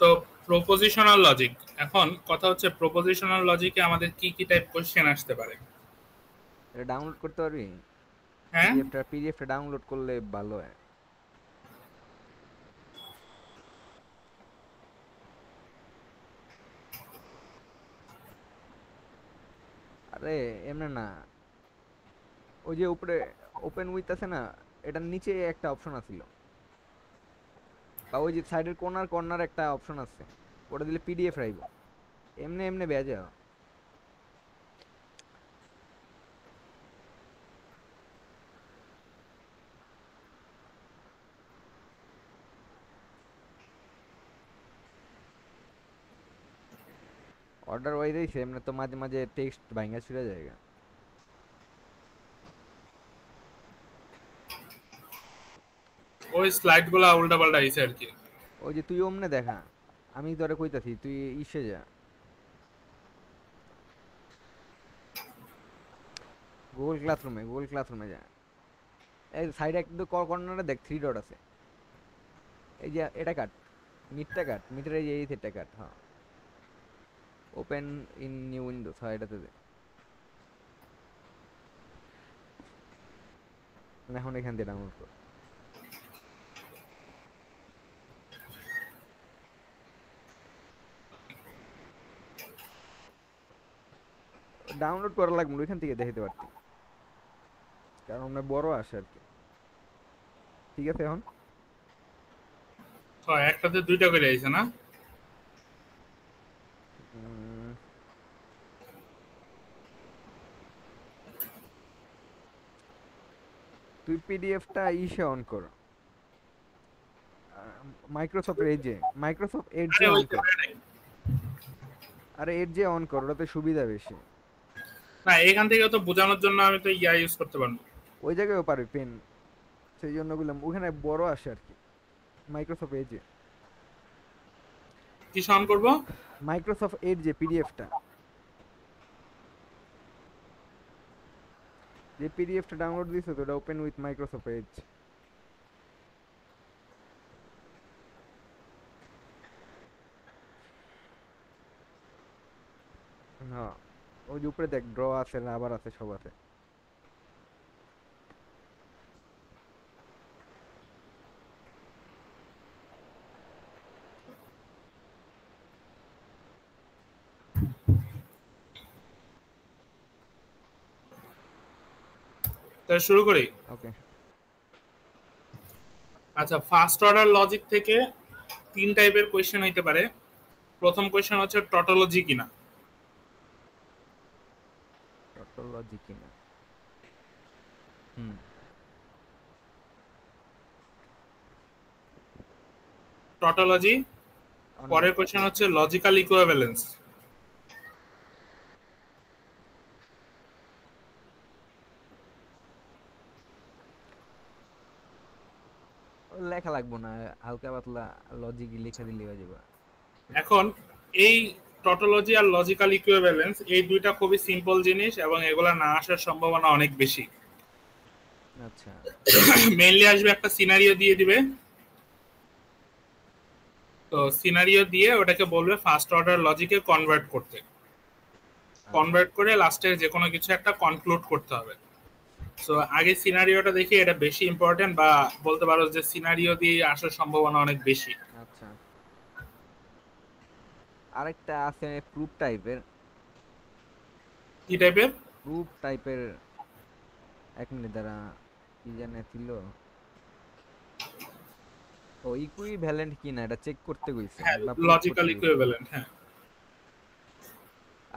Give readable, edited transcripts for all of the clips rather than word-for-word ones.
তো propositional logic, এখন কথা হচ্ছে প্রপোজিশনাল লজিকে আমাদের কি কি টাইপ কোশ্চেন আসতে পারে। এটা ডাউনলোড করতে পারবি? হ্যাঁ, পিডিএফটা ডাউনলোড করলে ভালো হয়। আরে এমনি না, ওই যে উপরে ওপেন উইথ আছে না, এটার নিচে একটা অপশন আছিল, বা ওই যে সাইডের কর্নার কর্নার একটা অপশন আছে, ওটা দিলে পিডিএফ রাইব। এমনি এমনি বেজা অর্ডার ওয়াইজ আইছে, এমনি তো মাঝে মাঝে টেক্সট ভাঙা ছুড়ে যায়। ওই স্লাইড গুলা উল্টা পাল্টা আইছে আর কি। ওই যে তুই অমনে দেখা, আমি তোরে কইতাছি তুই ইসে যা, গুগল ক্লাসরুমে যা। এই সাইডে একদম কর্নারে দেখ থ্রি ডট আছে, এই যে এটা কাট, মিটের এই যে এই সেটটা কাট, হ্যাঁ। ওপেন ইন নিউ উইন্ডোজ, হ্যাঁ এটাতে দে। এখন এখান দিয়ে ডাউনলোড কর। ডাউনলোড করা লাগবে ওইখান থেকে দেখাতে পারতি, কারণ আমরা বড় আসে আর কি। ঠিক আছে এখন হয়, একটাতে দুইটা করে আইছে না? উম, তুই পিডিএফটা ইসে অন কর, মাইক্রোসফট এডজে আরে ওই অন কর। আরে এডজে অন কর, ওটাতে সুবিধা বেশি। না, এখান থেকে তো বোঝানোর জন্য আমি তো ইয়া ইউজ করতে পারবো। ওই জায়গায়ও পারবি পেন, সেই জন্য বললাম ওখানে বড় আসে আর কি। মাইক্রোসফট এডজে, কি সাউন্ড করব? মাইক্রোসফট এডজে পিডিএফটা, যে পিডিএফটা ডাউনলোড দিছো তো ওটা ওপেন উইথ মাইক্রোসফট এজ। হ্যাঁ, ওই যে উপরে দেখ ড্র আছে, রাবার আছে, সব আছে। তাহলে শুরু করি। ওকে। আচ্ছা, ফার্স্ট অর্ডার লজিক থেকে তিন টাইপের কোয়েশ্চেন হইতে পারে। প্রথম কোয়েশ্চেন হচ্ছে টটোলজি কিনা। টটোলজি কিনা, হুম। টটোলজি। অনেক পরের কোয়েশ্চেন হচ্ছে লজিক্যাল ইকুইভ্যালেন্স। লেখা লাগবো না, হালকা পাতলা লজিক লিখে দিলে হয়ে যাবে। এখন এই টটোলজি আর লজিক্যাল ইকুইভ্যালেন্স এই দুইটা খুবই সিম্পল জিনিস এবং এগুলা না আসার সম্ভাবনা অনেক বেশি। আচ্ছা। মেইনলি আসবে একটা সিনারিও দিয়ে দিবে, তো সিনারিও দিয়ে ওটাকে বলবে ফার্স্ট অর্ডার লজিকে কনভার্ট করতে। আচ্ছা। কনভার্ট করে লাস্টে যে কোনো কিছু একটা কনক্লুড করতে হবে। সো আগে সিনারিওটা দেখি, এটা বেশি ইম্পর্টেন্ট, বা বলতে পারো যে সিনারিও দিয়ে আসার সম্ভাবনা অনেক বেশি। আচ্ছা, আরেকটা আছে প্রুফ টাইপের। কি টাইপের? প্রুফ টাইপের, এক মিনিট দ্বারা, কি জানে ছিল, ও ইকুইভ্যালেন্ট কিনা এটা চেক করতে কইছে, হ্যাঁ, বা প্রুফ লজিক্যাল করতে কইছে। ইকুইভ্যালেন্ট, হ্যাঁ।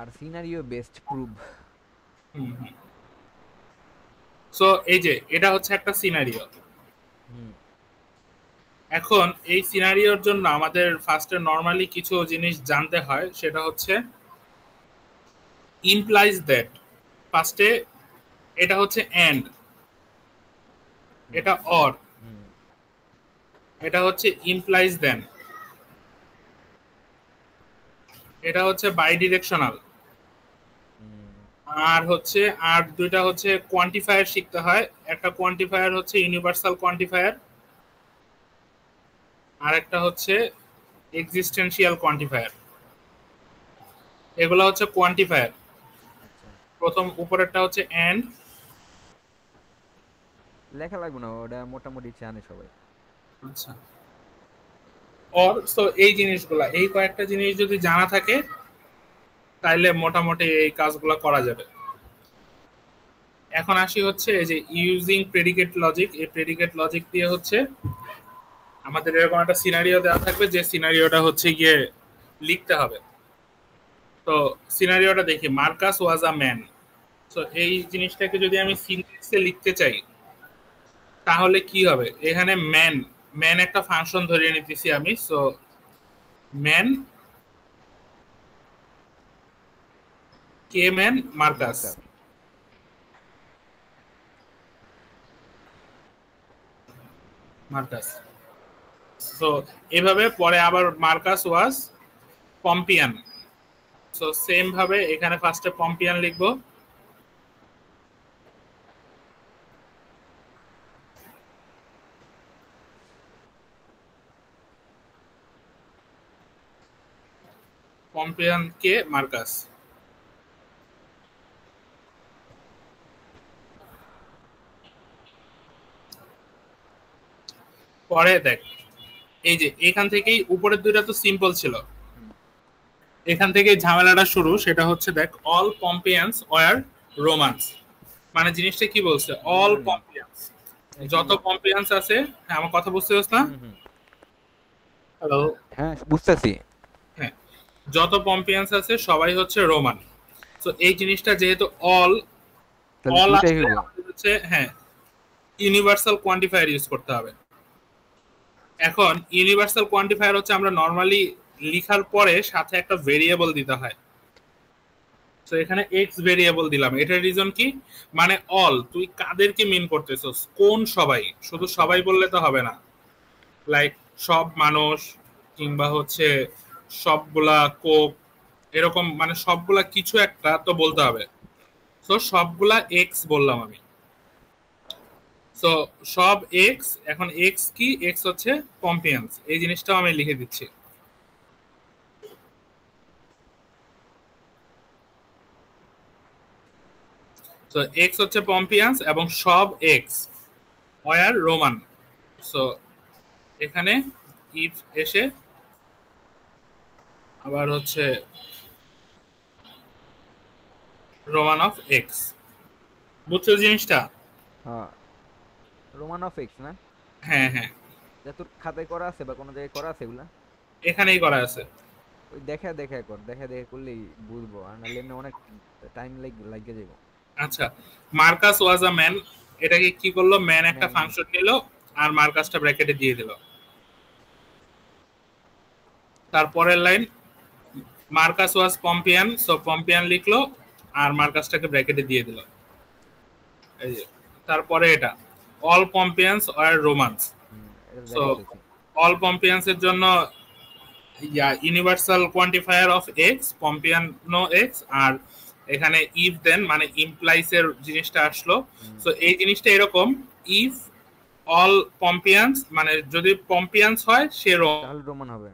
আর সিনারিও বেস্ট প্রুফ। সো এই যে এটা হচ্ছে একটা সিনারিও। হুম। এখন এই সিনারিওর জন্য আমাদের ফার্স্টে নরমালি কিছু জিনিস জানতে হয়, সেটা হচ্ছে ইমপ্লাইজ দ্যাট। ফার্স্টে এটা হচ্ছে এন্ড, হুম। এটা অর, হুম। এটা হচ্ছে ইমপ্লাইজ দেন, এটা হচ্ছে বাই ডিরেকশনাল, হুম। আর হচ্ছে আর দুইটা হচ্ছে কোয়ান্টিফায়ার শিখতে হয়। একটা কোয়ান্টিফায়ার হচ্ছে ইউনিভার্সাল কোয়ান্টিফায়ার, আর একটা হচ্ছে এক্সিস্টেন্সিয়াল কোয়ান্টিফায়ার। এগুলো হচ্ছে কোয়ান্টিফায়ার। আচ্ছা, প্রথম উপরেরটা হচ্ছে এন্ড। লেখা লাগবে না, ওটা মোটামুটি জানে সবাই। আচ্ছা, অর সো এই জিনিসগুলা, এই কয়েকটা জিনিস যদি জানা থাকে তাইলে মোটামুটি এই কাজগুলো করা যাবে। এখন আসি হচ্ছে এই যে ইউজিং প্রেডিকেট লজিক। এই প্রেডিকেট লজিক দিয়ে হচ্ছে আমাদের এরকম একটা সিনারিও দেওয়া থাকবে, যে সিনারিওটা হচ্ছে গিয়ে লিখতে হবে। তো সিনারিওটা দেখি, মার্কাস ওয়াজ আ ম্যান। তো এই জিনিসটাকে যদি আমি সিনট্যাক্সে লিখতে চাই তাহলে কি হবে? এখানে ম্যান, ম্যান একটা ফাংশন ধরিয়ে নিতেছি আমি। সো ম্যান, কে man, Marcus. Marcus. Marcus. So এভাবে পরে আবার Marcus was Pompeian. So same ভাবে এখানে ফার্স্টে পম্পিয়ান লিখবো। পম্পিয়ান কে মার্কাস। পরে দেখ, এই যে এখান থেকেই উপরের দুইটা তো সিম্পল ছিল, হুম, এখান থেকে ঝামেলাটা শুরু। সেটা হচ্ছে দেখ, অল পম্পিয়ান্স ওয়ার রোমান্স। মানে জিনিসটা কি বলছে? অল রোমানি। পম্পিয়ান্স, যত পম্পিয়ান্স আছে। হ্যাঁ, আমার কথা বুঝতে পারছ না? হুম হুম। হ্যালো। হ্যাঁ, বুঝতেছি। হ্যাঁ, যত পম্পিয়ান্স আছে সবাই হচ্ছে রোমান। তো এই জিনিসটা যেহেতু অল, তাহলে অল দুইটাই আসলে হইব। আমাদের হচ্ছে, হ্যাঁ, ইউনিভার্সাল কোয়ান্টিফায়ার ইউজ করতে হবে। এখন ইউনিভার্সাল কোয়ান্টিফায়ার হচ্ছে আমরা নর্মালি লিখার পরে সাথে একটা ভেরিয়েবল দিতে হয়। তো এখানে এক্স ভেরিয়েবল দিলাম। এটার রিজন কি? মানে অল, তুই কাদেরকে মিন করতেছস? কোন সবাই? শুধু আচ্ছা সবাই বললে তো হবে না। লাইক সব মানুষ, কিংবা হচ্ছে সবগুলা কোক, এরকম মানে সবগুলা কিছু একটা তো বলতে হবে। তো সবগুলা এক্স বললাম আমি। তো সব এক্স। এখন এক্স কি? এক্স হচ্ছে পম্পিয়ান্স। এই জিনিসটাও আমি লিখে দিচ্ছি। তো এক্স হচ্ছে পম্পিয়ান্স এবং সব এক্স ওয়ার রোমান। সো এখানে ইফ এসে আবার হচ্ছে রোমান অফ এক্স। বুঝছো জিনিসটা? হ্যাঁ, রোমান অফ এক্স না? হ্যাঁ হ্যাঁ, যা তোর খাতায় করা আছে বা কোনো জায়গায় করা আছে এগুলা? এখানেই করা আছে। ওই দেখা দেখা কর, দেখা দেখা করলেই বুঝবো, আর নাহলে এমনি অনেক টাইম লাগে যাবো। আচ্ছা, মার্কাস ওয়াজ আ ম্যান। এটাকে কি করলো? ম্যান একটা ম্যান। ফাংশন নিল আর মার্কাসটা ব্র্যাকেটে দিয়ে দিল। তারপরের line, Marcus was Pompeian. So Pompeian লিখলো আর মার্কাসটাকে ব্র্যাকেটে দিয়ে দিল। এই যে তারপরে এটা, অল পম্পিয়ান্স আর রোমান্স। এটা সো দেখাইতেছি। অল পম্পিয়ান্স এর জন্য universal quantifier of x, Pompeian নো এক্স। আর এখানে ইফ দেন মানে ইমপ্লাইস এর জিনিসটা আসলো। হুম, সো এই জিনিসটা এরকম, ইফ অল পম্পিয়ান্স, মানে যদি পম্পিয়ান্স হয় সে রোমান। তাহলে রোমান হবে।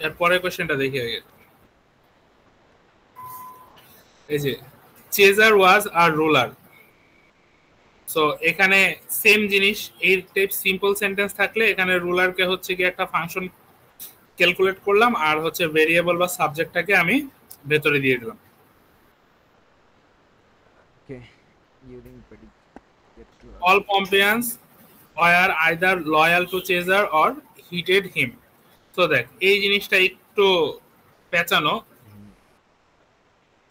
এরপরে কোশ্চেনটা দেখি আগে। এই যে চেজার ওয়াজ আর রুলার। সো এখানে সেম জিনিস, এই টাইপ সিম্পল সেন্টেন্স থাকলে এখানে রুলারকে হচ্ছে কি একটা ফাংশন ক্যালকুলেট করলাম, আর হচ্ছে ভেরিয়েবল বা সাবজেক্টটাকে আমি ভেতরে দিয়ে দিলাম। Okay, using predicate All logic. Pompeians were either loyal to Caesar or hated him. তো দেখ, এই জিনিসটা একটু পেঁচানো।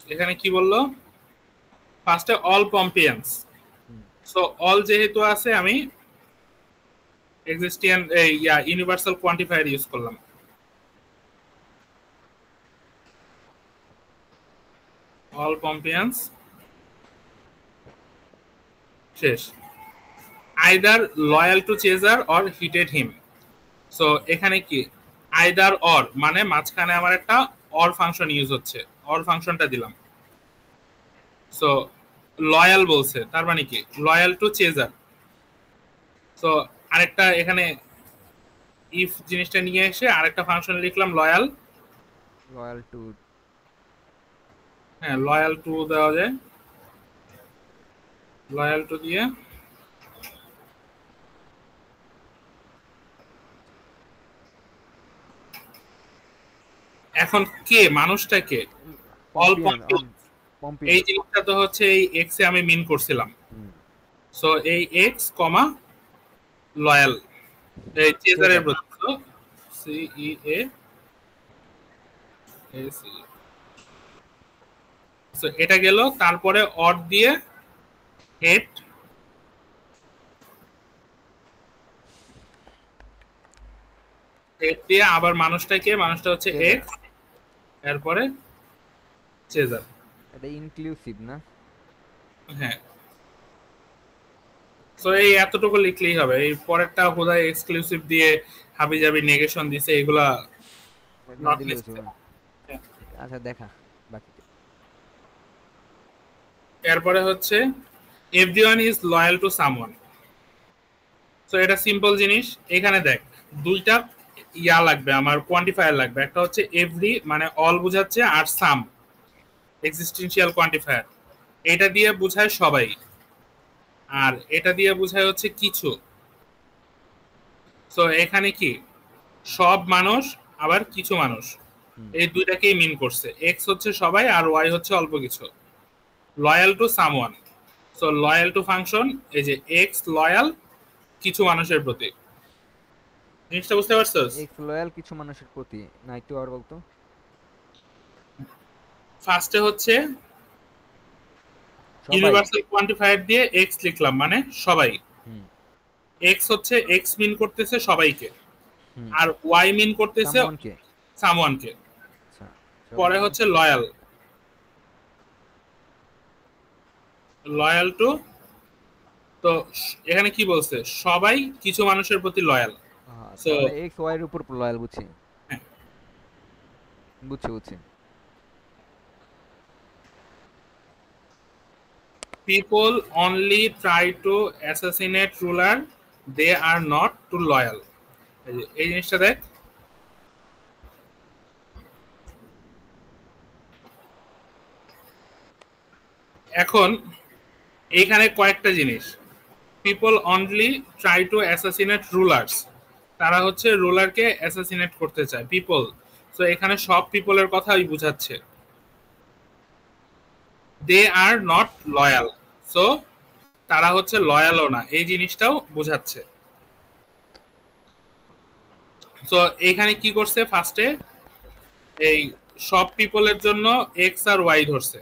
এখানে কি বললো? ফার্স্টে অল পম্পিয়ান্স। সো অল যেহেতু আছে, আমি এক্সিস্টিয়ান এই ইউনিভার্সাল কোয়ান্টিফায়ার ইউজ করলাম। অল পম্পিয়ান্স শেষ। Either loyal to chaser or heated him. So এখানে কি? আইদার অর মানে মাঝখানে আমার একটা অর ফাংশন ইউজ হচ্ছে, অর ফাংশনটা দিলাম। সো লয়াল বলছে, তার মানে কি লয়াল টু চেজার। সো আরেকটা এখানে ইফ জিনিসটা নিয়ে এসে আরেকটা ফাংশন লিখলাম লয়াল। Loyal to. হ্যাঁ, লয়াল টু দেওয়া যায়, লয়াল টু দিয়ে এখন কে মানুষটা কে, অল পম্পিয়ান পম্পিয়ান। পম্পিয়ান। এই জিনিসটা তো হচ্ছে এই এক্স এ আমি মিন করছিলাম। হুম। সো এই এক্স কমা লয়াল এই চেজারের চেজার। প্রতি, সি ই এ সি। সো এটা গেল, তারপরে অর দিয়ে হেড, হেড দিয়ে আবার মানুষটাকে, মানুষটা হচ্ছে চেজার। এক্স, এরপরে চেজার। এটা ইনক্লুসিভ না? হ্যাঁ। সো এই এতটুকু লিখলেই হবে, এই পরেরটা বোধহয় এক্সক্লুসিভ দিয়ে হাবিজাবি নেগেশন দিছে, এগুলা না নট দিলেও চলবে। নেসেসারি। আচ্ছা দেখা বাকিটা। এরপরে হচ্ছে everyone is loyal to someone. So এটা সিম্পল জিনিস। এখানে দেখ দুইটা ইয়া লাগবে আমার, কোয়ান্টিফায়ার লাগবে। একটা হচ্ছে এভরি মানে অল বোঝাচ্ছে, আর সাম এক্সিস্টেন্সিয়াল কোয়ান্টিফায়ার, এটা দিয়ে বোঝায় সবাই, আর এটা দিয়ে বোঝায় হচ্ছে কিছু। সো এখানে কি সব মানুষ আবার কিছু মানুষ, হুম। এই দুইটাকেই মিন করছে। এক্স হচ্ছে সবাই আর ওয়াই হচ্ছে অল্প কিছু। Loyal to someone, so loyal two function, এই যে এক্স লয়াল কিছু মানুষের প্রতি। জিনিসটা বুঝতে পারছস? এক্স লয়াল কিছু মানুষের প্রতি, না একটু আর বলতো। ফার্স্টে হচ্ছে সবাই। ইউনিভার্সাল কোয়ান্টিফায়ার দিয়ে এক্স লিখলাম, মানে সবাই। হুম। এক্স হচ্ছে এক্স মিন করতেছে সবাইকে, হুম। আর ওয়াই মিন করতেছে সামওয়ানকে। সামওয়ানকে। আচ্ছা। পরে হচ্ছে লয়াল, লয়াল টু, তো এখানে কি বলছে সবাই কিছু মানুষের প্রতি লয়াল। সো তাহলে এক্স ওয়াই এর উপর লয়াল, বুঝছি বুঝছি বুঝছি। People only try to assassinate ruler, they are not to loyal. এই জিনিসটা দেখ, এখন এইখানে কয়েকটা জিনিস। People only try to assassinate rulers, তারা হচ্ছে রুলারকে অ্যাসাসিনেট করতে চায়, পিপল। সো এখানে সব পিপলের কথাই বুঝাচ্ছে। দে আর নট লয়াল, সো তারা হচ্ছে লয়ালও না, এই জিনিসটাও বোঝাচ্ছে। সো এখানে কি করছে ফার্স্টে, এই সব পিপলের জন্য এক্স আর ওয়াই ধরছে,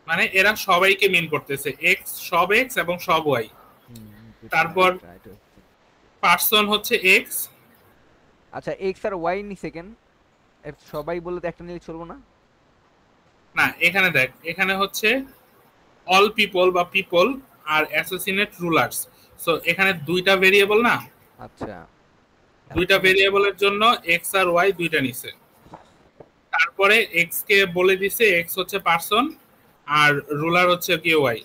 মানে এরা সবাইকে মিন করতেছে, এক্স সব এক্স এবং সব ওয়াই। তারপর পার্সন হচ্ছে এক্স। আচ্ছা এক্স আর ওয়াই নি সেকেন্ড, সবাই বলে তো একটা নিলে চলবো না? না, এখানে দেখ, এখানে হচ্ছে অল পিপল বা পিপল আর অ্যাসোসিনেট রুলার্স। সো এখানে দুইটা ভেরিয়েবল না, আচ্ছা। দুইটা ভেরিয়েবলের জন্য এক্স আর ওয়াই দুইটা নিছে। তারপরে এক্স কে বলে দিছে এক্স হচ্ছে পার্সন আর রুলার হচ্ছে কি ওয়াই।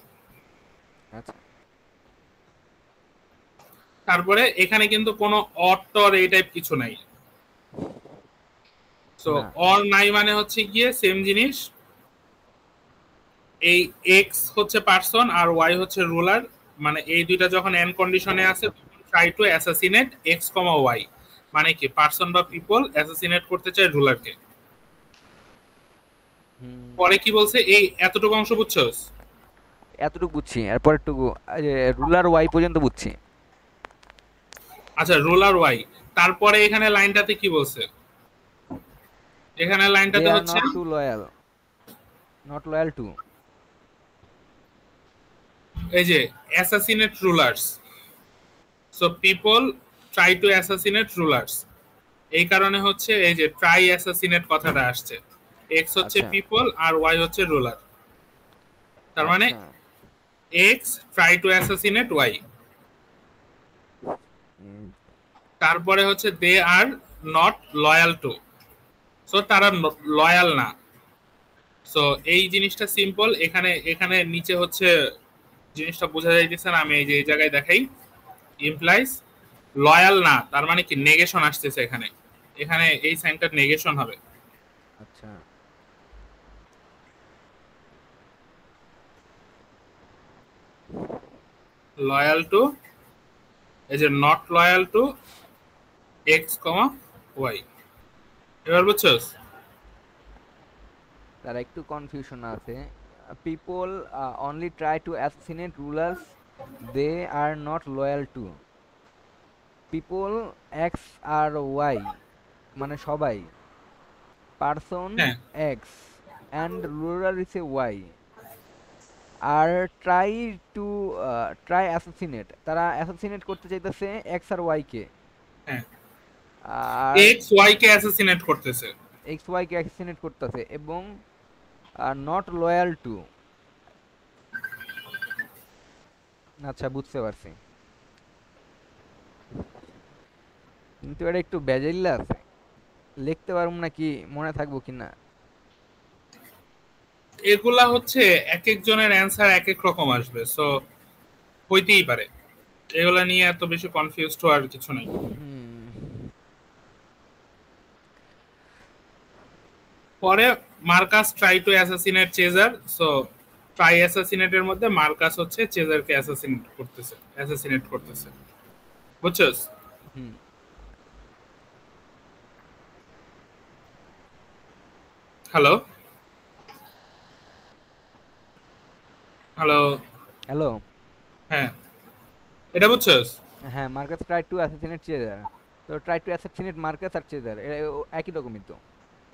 আচ্ছা। তারপরে এখানে কিন্তু কোনো অর টর এই টাইপ কিছু নাই। সো না। অর নাই মানে হচ্ছে গিয়ে সেম জিনিস, এই এক্স হচ্ছে পার্সন আর ওয়াই হচ্ছে রুলার, মানে এই দুইটা যখন এন কন্ডিশনে আছে try to assassinate x comma y, মানে কি পার্সন বা পিপল অ্যাসাসিনেট করতে চায় রুলারকে। হুম। পরে কি বলছে, এই এতটুকু অংশ বুঝছস? এতটুকু বুঝছি, এরপর একটু রুলার ওয়াই পর্যন্ত বুঝছি। আচ্ছা, রুলার ওয়াই। তারপরে এখানে লাইনটাতে কি বলছে, এখানে দে লাইনটাতে আর হচ্ছে not to loyal, not loyal to. এই যে assassinate rulers, so people try to assassinate rulers, এই কারণে হচ্ছে এই যে ট্রাই অ্যাসাসিনেট কথাটা আসছে। এক্স হচ্ছে আচ্ছা। পিপল আর ওয়াই হচ্ছে রুলার, তার মানে আচ্ছা। X try to assassinate y. হুম। তারপরে হচ্ছে they are not loyal to, so তারা লয়াল না। সো এই জিনিসটা সিম্পল। এখানে এখানে নিচে হচ্ছে জিনিসটা বোঝা যাইতেছে না, আমি এই যে এই জায়গায় দেখাই, ইমপ্লাইজ লয়াল না, তার মানে কি নেগেশন আসতেছে এখানে, এখানে এই সাইনটা নেগেশন হবে। আচ্ছা লয়াল টু, এই যে not loyal to x comma y, এবার বুঝছস? তার একটু কনফিউশন আছে। People only try to assassinate rulers they are not loyal to. People x আর ওয়াই মানে সবাই, পারসন হ্যাঁ x and ruler is a y আর ট্রাই টু ট্রাই অ্যাসাসিনেট, তারা অ্যাসাসিনেট করতে চাইতেছে এক্স আর ওয়াই কে। হ্যাঁ, আর এক্স ওয়াই কে অ্যাসাসিনেট করতেছে। এক্স ওয়াই কে অ্যাসাসিনেট করতেছে এবং নট লয়াল টু। আচ্ছা বুঝতে পারছি, কিন্তু এটা একটু বেজাইল্লা আছে, লিখতে পারবো না কি মনে থাকবো কিনা। এগুলা হচ্ছে এক একজনের অ্যান্সার এক এক রকম আসবে, সো হইতেই পারে, এগুলা নিয়ে এত বেশি কনফিউজড হওয়ার কিছু নেই। পরে Marcus try to assassinate Caesar, so try অ্যাসাসিনেটের মধ্যে মার্কাস হচ্ছে চেজারকে অ্যাসাসিনেট করতেছে, বুঝছস? হুম। Hello hello, hello. হ্যাঁ এটা বুঝছস? হ্যাঁ, Marcus try to assassinate Caesar, তো ট্রাই টু অ্যাসাসিনেট মার্কাস আর চেজার একই রকমই তো।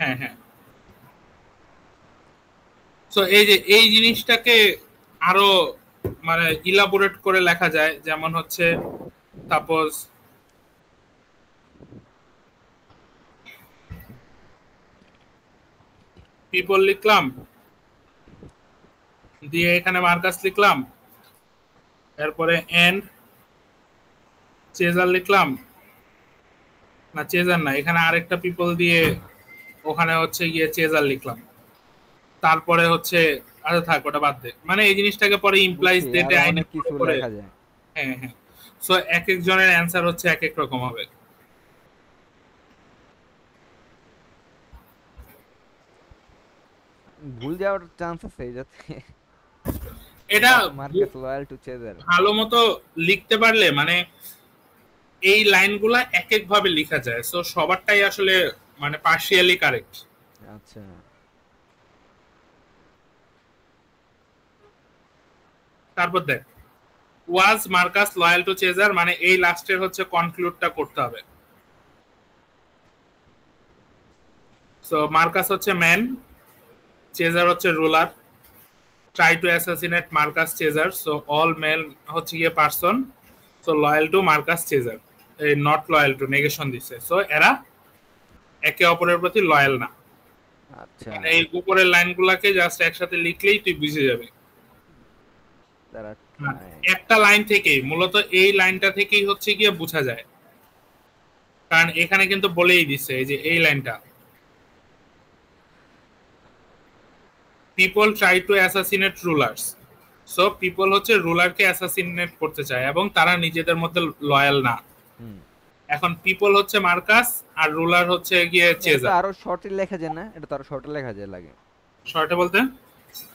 হ্যাঁ হ্যাঁ, সো এই যে এই জিনিসটাকে আরো মানে ইলাবোরেট করে লেখা যায়, যেমন হচ্ছে সাপোজ পিপল লিখলাম, দিয়ে এখানে মার্কাস লিখলাম, এরপরে এন্ড চেজার লিখলাম, না চেজার না, এখানে আরেকটা পিপল দিয়ে ওখানে হচ্ছে গিয়ে চেজার লিখলাম, তারপরে হচ্ছে আচ্ছা থাক ওটা বাদ দে, মানে এই জিনিসটাকে পরে ইমপ্লাইজ বুঝছি, ডেটে আরো আইনি অনেক কিছু করে। লেখা যায়। হ্যাঁ হ্যাঁ, সো এক একজনের অ্যান্সার হচ্ছে এক এক রকম হবে। ভুল যাওয়ার চান্স আছে যাতে এটা মার্কাস লয়াল টু চেজার। ভালো মতো লিখতে পারলে মানে এই লাইনগুলা এক এক ভাবে লেখা যায়, সো সবারটাই আসলে মানে পার্শিয়ালি কারেক্ট। আচ্ছা তারপর দেখ, was Marcus loyal to Caesar, মানে এই লাস্টের হচ্ছে কনক্লুডটা করতে হবে। সো মার্কাস হচ্ছে ম্যান, চেজার হচ্ছে ruler, try to assassinate Marcus Caesar, so all male হচ্ছে গিয়ে person, so loyal to Marcus Caesar, এই নট লয়াল টু নেগেশন দিচ্ছে, সো এরা একে অপরের প্রতি লয়াল না। আচ্ছা, মানে এই উপরের লাইনগুলোকে জাস্ট একসাথে লিখলেই তুই বুঝে যাবে। তারা একটা লাইন থেকেই মূলত এই লাইনটা থেকেই হচ্ছে গিয়ে বোঝা যায়, কারণ এখানে কিন্তু বলেই দিচ্ছে এই যে এই লাইনটা, people try to assassinate rulers, so people হচ্ছে রুলারকে অ্যাসাসিনেট করতে চায় এবং তারা নিজেদের মধ্যে লয়াল না। হুম, এখন পিপল হচ্ছে মার্কাস আর রুলার হচ্ছে গিয়ে এটা তো চেজার। আরো শর্টে লেখা যায় না? এটা তো আরো শর্টে লেখা যায় লাগে। শর্টে বলতে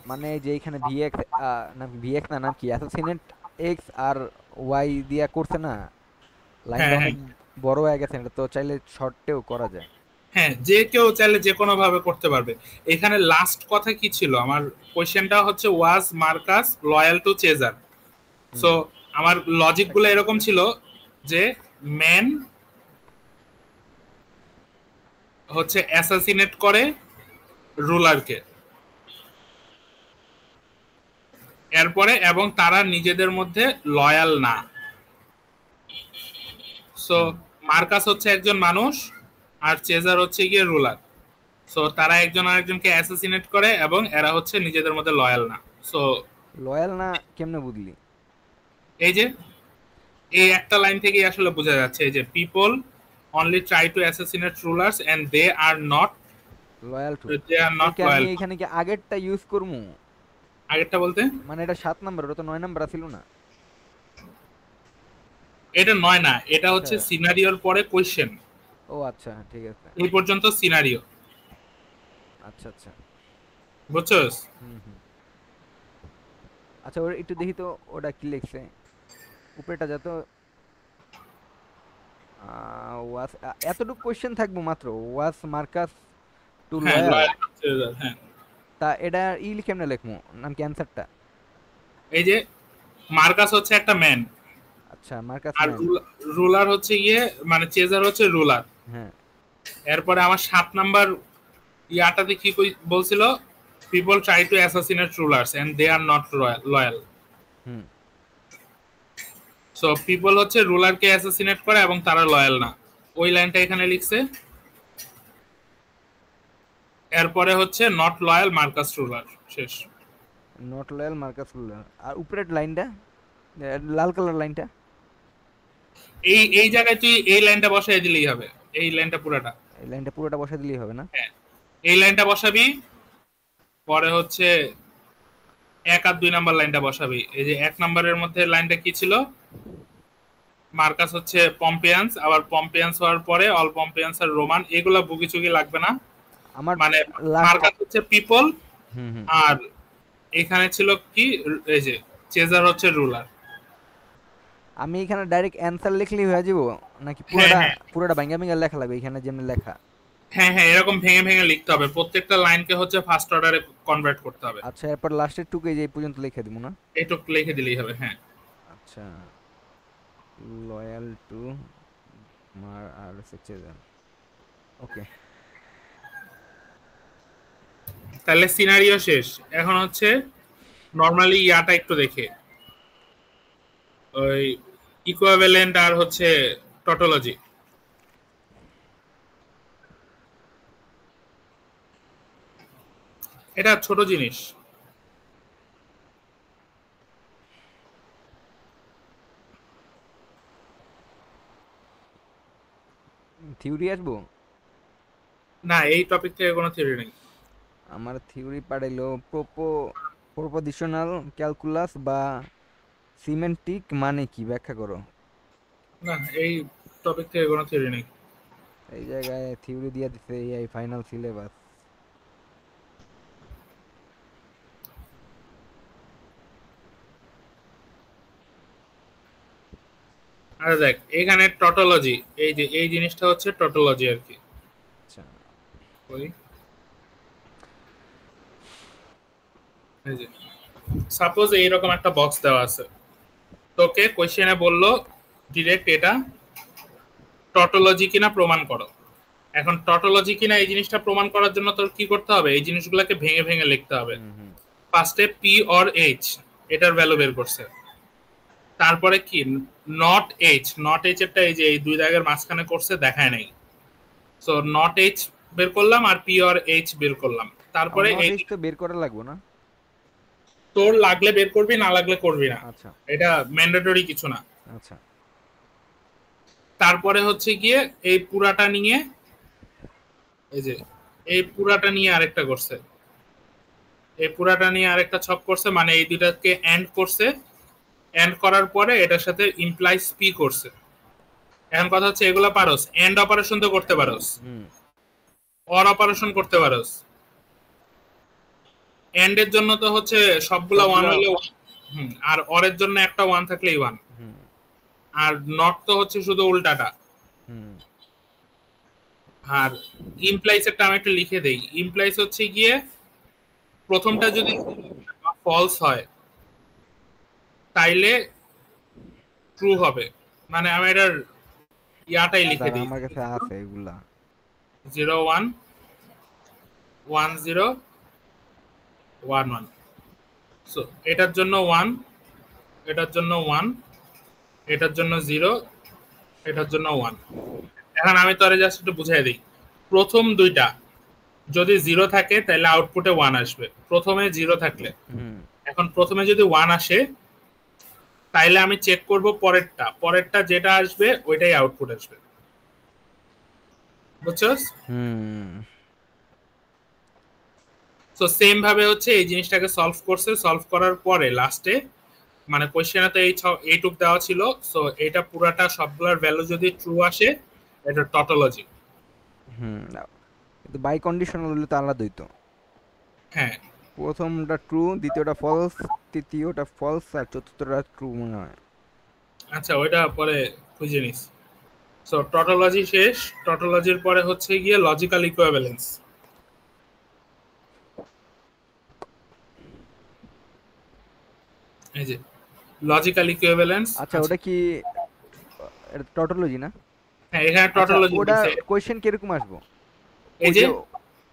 মানে যে এখানে ভিএক্স না, ভিএক্স না, নাম কি, অ্যাসাসিনেট এক্স আর ওয়াই দিয়া করছে না, লাইনটা হ্যাঁ হ্যাঁ অনেক বড় হয়ে গেছে, এটা তো চাইলে শর্টেও করা যায়। হ্যাঁ, যে কেউ চাইলে যে কোনো ভাবে করতে পারবে। এখানে লাস্ট কথা কি ছিল আমার, কোশ্চেনটা হচ্ছে was Marcus loyal to Caesar, হুম, সো আমার লজিক গুলো এরকম ছিল যে ম্যান হচ্ছে অ্যাসাসিনেট করে রুলারকে, এরপরে এবং তারা নিজেদের মধ্যে লয়াল না। সো হুম। মার্কাস হচ্ছে একজন মানুষ আর চেজার হচ্ছে গিয়ে রুলার, সো তারা একজন আরেকজনকে অ্যাসাসিনেট করে এবং এরা হচ্ছে নিজেদের মধ্যে লয়াল না। সো লয়াল না কেমনে বুঝলি? এই যে এই একটা লাইন থেকেই আসলে বোঝা যাচ্ছে, এই যে people only try to assassinate rulers and they are not loyal to. They are not okay, আমি লয়াল। এখানে কি আগেরটা ইউজ করবো? আগেরটা বলতে মানে এটা 7 নাম্বার, ওটা তো 9 নাম্বার ছিল না? এটা 9 না, এটা আচ্ছা। হচ্ছে সিনারিওর পরে কোয়েশ্চেন। ও আচ্ছা, ঠিক আছে। এই পর্যন্ত সিনারিও। আচ্ছা আচ্ছা। বুঝছস? হুম হুম। আচ্ছা, ওর একটু দেখি তো, ওটা কি লিখছে উপরেটা যত। ওয়াস, এতটুকু কোশ্চেন থাকবো মাত্র, ওয়াস মার্কাস টু হ্যাঁ, লয়াল। লয়াল চেজার, হ্যাঁ। তা এটা কেমনে লিখবো, নাম কি অ্যান্সারটা? এই যে মার্কাস হচ্ছে একটা ম্যান, আচ্ছা, মার্কাস আর ম্যান। রুলার হচ্ছে গিয়ে, মানে চেজার হচ্ছে রুলার। হ্যাঁ। এরপরে আমার 7 নাম্বার ইয়াটাতে কি বলছিল, people try to assassinate rulers and they are not loyal. Hmm. So people হচ্ছে রুলারকে অ্যাসাসিনেট করে এবং তারা লয়াল না, ওই লাইনটা এখানে লিখছে। এরপরে হচ্ছে নট লয়াল মার্কাস রুলার, শেষ। Not loyal Marcus ruler. আর উপরের লাইনটা, লাল কালার লাইনটা? এই এই জায়গায় তুই এই লাইনটা বসাই দিলেই হবে, এই লাইনটা পুরাটা। এই লাইনটা পুরোটা বসাই দিলেই হবে না? হ্যাঁ, এই লাইনটা বসাবি, পরে হচ্ছে 1 আর 2 নাম্বার লাইনটা বসাবি। এই যে 1 নাম্বারের মধ্যে লাইনটা কি ছিল, মার্কাস হচ্ছে পম্পিয়ান্স, আবার পম্পিয়ান্স হওয়ার পরে অল পম্পিয়ান্স আর রোমান, এগুলা বুগিচুগি লাগবে না। আমার মানে লাস্ট। মার্কাস হচ্ছে পিপল, হুম হুম। আর এখানে ছিল কি, এই যে চেজার হচ্ছে রুলার। আমি এখানে ডাইরেক্ট অ্যান্সার লিখলেই হয়ে যাব, নাকি হ্যাঁ পুরোটা হ্যাঁ পুরোটা ভাঙ্গা ভাঙ্গা লেখা লাগবে এখানে যেমনি লেখা? হ্যাঁ হ্যাঁ, এরকম ভেঙে ভেঙে লিখতে হবে, প্রত্যেকটা লাইনকে হচ্ছে ফার্স্ট অর্ডারে কনভার্ট করতে হবে। আচ্ছা, এরপর লাস্টের টুকু এই যে এই পর্যন্ত লিখে দিব না? এইটুক লিখে দিলেই হবে, হ্যাঁ। আচ্ছা, লয়াল টু মার আর চেজার। ওকে। তাহলে সিনারিও শেষ। এখন হচ্ছে নর্মালি ইয়াটা একটু দেখে, ওই ইকুইভ্যালেন্ট আর হচ্ছে টটোলজি। এটা ছোট জিনিস। থিওরি আসবো? না, এই টপিক থেকে কোনো থিওরি নেই। আমার থিওরি পাঠাইলো প্রপোজিশনাল ক্যালকুলাস বা সিমেন্টিক মানে কি ব্যাখ্যা করো। না, এই টপিক থেকে কোনো থিওরি নেই। এই জায়গায় থিওরি দিয়ে দিছে এই ফাইনাল সিলেবাস। আরে দেখ, এখানে টটোলজি, এই যে এই জিনিসটা হচ্ছে টটোলজি আর কি। আচ্ছা। ওই এই যে সাপোজ এইরকম একটা বক্স দেওয়া আছে, তোকে কোশ্চেনে বললো ডিরেক্ট এটা টটোলজি কিনা প্রমাণ করো। এখন টটোলজি কিনা এই জিনিসটা প্রমাণ করার জন্য তোর কি করতে হবে, এই জিনিসগুলোকে ভেঙে ভেঙে লিখতে হবে। হুম হুম। ফার্স্টে পি অর এইচ, এটার ভ্যালু বের করছে। তারপরে কি, নট এইচ, নট এইচ এরটা এই যে এই দুই দাগের মাঝখানে করছে, দেখায় নাই। সো নট এইচ বের করলাম আর পি অর এইচ বের করলাম। আমার তারপরে নট এই ইস তো বের করা লাগবো না? তোর লাগলে বের করবি, না লাগলে করবি না, আচ্ছা এটা ম্যান্ডেটরি কিছু না। আচ্ছা। তারপরে হচ্ছে গিয়ে এই পুরাটা নিয়ে, এই যে এই পুরাটা নিয়ে আরেকটা করছে, এই পুরাটা নিয়ে আরেকটা ছক করছে, মানে এই দুইটাকে এন্ড করছে। এন্ড করার পরে এটার সাথে ইমপ্লাইজ পি করছে। এখন কথা হচ্ছে এগুলা পারোস, এন্ড অপারেশন তো করতে পারোস, হুম। অর অপারেশন করতে পারোস। এন্ড এর জন্য তো হচ্ছে সবগুলা ওয়ান সবগুলা। হইলে আর অর এর জন্য একটা ওয়ান থাকলেই ওয়ান। হুম আর নট তো হচ্ছে শুধু উল্টাটা। হুম। আর ইমপ্লাইজ এরটা আমি একটু লিখে দেই। ইমপ্লাইজ হচ্ছে গিয়ে প্রথমটা যদি ফলস হয় তাইলে ট্রু হবে। মানে আমি এটার ইয়াটাই লিখে দাঁড়া, দিই, আমার কাছে আছে এগুলা। 01 10 11। সো এটার জন্য 1, এটার জন্য 1, এটার জন্য 0, এটার জন্য 1। এখন আমি তোরে জাস্ট একটু বুঝাই দিই। প্রথম দুইটা যদি 0 থাকে তাহলে আউটপুটে 1 আসবে, প্রথমে 0 থাকলে। হুম। এখন প্রথমে যদি 1 আসে তাইলে আমি চেক করব পরেরটা, পরেরটা যেটা আসবে ওইটাই আউটপুট আসবে। বুঝছস? হুম। তো সেম ভাবে হচ্ছে এই জিনিসটাকে সলভ করছে, সলভ করার পরে লাস্টে মানে কোশ্চেনে তো এইটুক দেওয়া ছিল, সো এটা পুরাটা সবগুলোর ভ্যালু যদি ট্রু আসে এটা টটোলজি। হুম, কিন্তু বাই কন্ডিশনাল হলে তো আলাদা হইতো। হ্যাঁ প্রথমটা ট্রু, দ্বিতীয়টা ফলস, তৃতীয়টা ফলস, আর চতুর্থটা ট্রু মনে হয়। আচ্ছা ওইটা পরে খুঁজে নিস। সো টটোলজি শেষ, টটোলজির পরে হচ্ছে গিয়ে লজিক্যাল ইকুইভ্যালেন্স। এই যে লজিক্যাল ইকুইভ্যালেন্স। আচ্ছা, আচ্ছা ওটা কি এটা টটোলজি না? হ্যাঁ এখানে আচ্ছা, টটোলজি ওটা দিছে। কোয়েশ্চেন কিরকম আসবো? এই ওই যে যে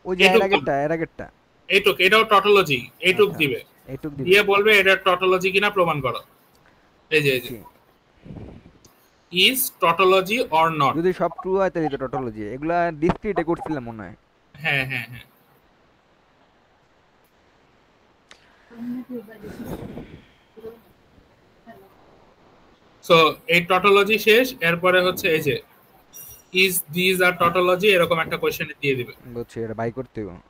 ওই যে এর এইটুক আগেরটা, এর আগেরটা। এইটুক এটাও টটোলজি, এইটুক আচ্ছা, দিবে, এইটুক দিবে। দিয়ে বলবে এটা টটোলজি কিনা প্রমাণ করো। এই যে বুঝছি। Is tautology or not. যদি সব ট্রু হয় তাহলে তো টটোলজি। এগুলা ডিসক্রিটে করছিলাম মনে হয়। হ্যাঁ হ্যাঁ হ্যাঁ। সো এই টটোলজি শেষ, এরপরে হচ্ছে এই যে ইজ দিজ আর টটোলজি এরকম একটা কোশ্চেন দিয়ে দিবে। বুঝছি, এটা বাই করতে হবে।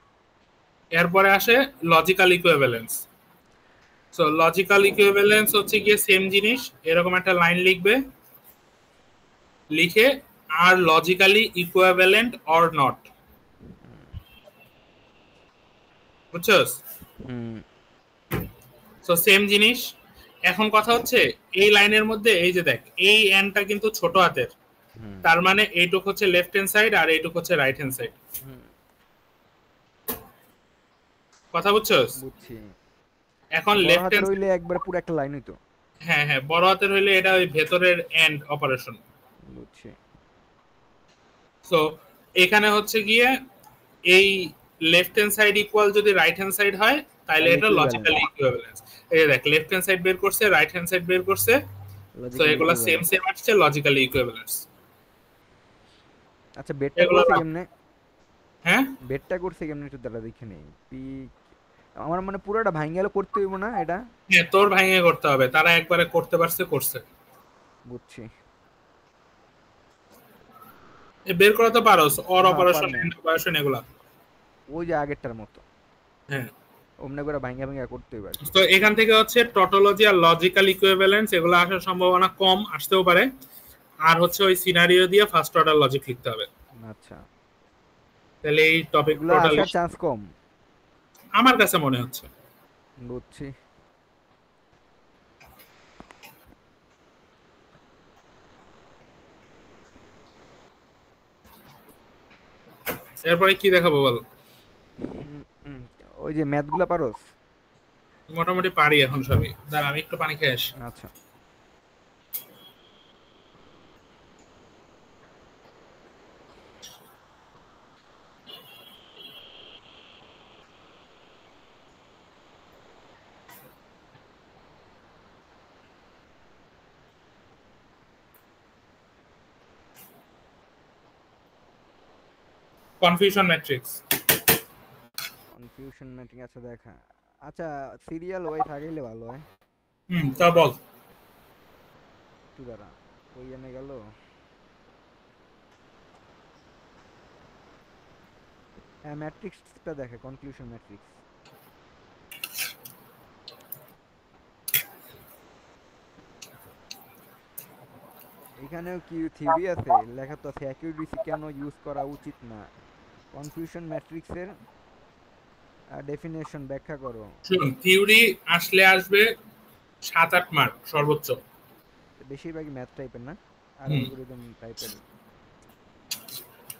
এরপরে আসে logical equivalence. So logical equivalence হচ্ছে গিয়ে সেম জিনিস, এরকম একটা লাইন লিখবে, লিখে আর লজিক্যালি ইকুইভ্যালেন্ট অর নট, বুঝছস? হুম। সো সেম জিনিস। এখন কথা হচ্ছে এই লাইনের মধ্যে এই যে দেখ এই এনটা কিন্তু ছোট হাতের, হুম। তার মানে এইটুক হচ্ছে লেফট হ্যান্ড সাইড আর এইটুক হচ্ছে রাইট হ্যান্ড সাইড। হুম। কথা বুঝছস? বুঝছি। এখন বড় লেফট হাতের হ্যান্ড, হইলে একবার পুরো একটা লাইন হইতো। হ্যাঁ হ্যাঁ বড় হাতের হইলে এটা ওই ভেতরের এন্ড অপারেশন। বুঝছি। সো এখানে হচ্ছে গিয়ে এই লেফট হ্যান্ড সাইড ইকুয়াল যদি রাইট হ্যান্ড সাইড হয় তাহলে তাহলে এটা ইকুইভ্যালেন্ট। Logically equivalence. এই যে দেখ লেফট হ্যান্ড সাইড বের করছে, রাইট হ্যান্ড সাইড বের করছে, সো লজিক্যালি এগুলা সেম ইকুইভ্যালেন্ট। সেম আসছে, লজিক্যালি ইকুইভ্যালেন্স। আচ্ছা, বেডটা এগুলা করছে কেমনে? হ্যাঁ বেডটা করছে কেমনে একটু দাঁড়া দেখে নেই। পি আমার মানে পুরোটা ভাঙ গেল করতে হইব না এটা? হ্যাঁ তোর ভাঙিয়ে করতে হবে, তারা একবারে করতে পারছে করছে। বুঝছি। বের করা তো পারোস, অর হ্যাঁ, অপারেশন পারমু। এন্ড অপারেশন এগুলা। ওই যে আগেরটার মতো হ্যাঁ। অমনে করে ভাঙা ভাঙা করতে হইব আর কি। তো এখান থেকে হচ্ছে টটোলজি আর লজিক্যাল ইকুইভ্যালেন্স এগুলো আসার সম্ভাবনা কম, আসতেও পারে। আর হচ্ছে ওই সিনারিও দিয়ে ফার্স্ট অর্ডার লজিক লিখতে হবে। আচ্ছা, তাহলে এই টপিক এগুলা টোটালি আসার চান্স কম। আমার কাছে মনে হচ্ছে। বুঝছি। এরপরে কি দেখাবো বল? উম, উম, ওই যে ম্যাথগুলা পারোস? মোটামুটি পারি এখন সবই, দাঁড়া আমি একটু পানি খেয়ে আসি। আচ্ছা। Confusion matrix. কনফিউশন ম্যাট্রিক, আচ্ছা দেখা। আচ্ছা, সিরিয়াল ওয়াই থাকলে ভালো হয়। তা বল। একটু দাঁড়া, কই এনে গেল? হ্যাঁ, ম্যাট্রিক্সটা দেখে, কনক্লুশন ম্যাট্রিক্স। এখানেও কি থিওরি আছে? লেখা তো আছে অ্যাকিউরেসি কেন ইউজ করা উচিত না। কনফিউশন ম্যাট্রিক্সের ডেফিনেশন ব্যাখ্যা করো। শুন থিওরি আসলে আসবে 7-8 মার্ক সর্বোচ্চ। বেশিরভাগই ম্যাথ টাইপের না, আর হুম। অ্যালগরিদম টাইপের।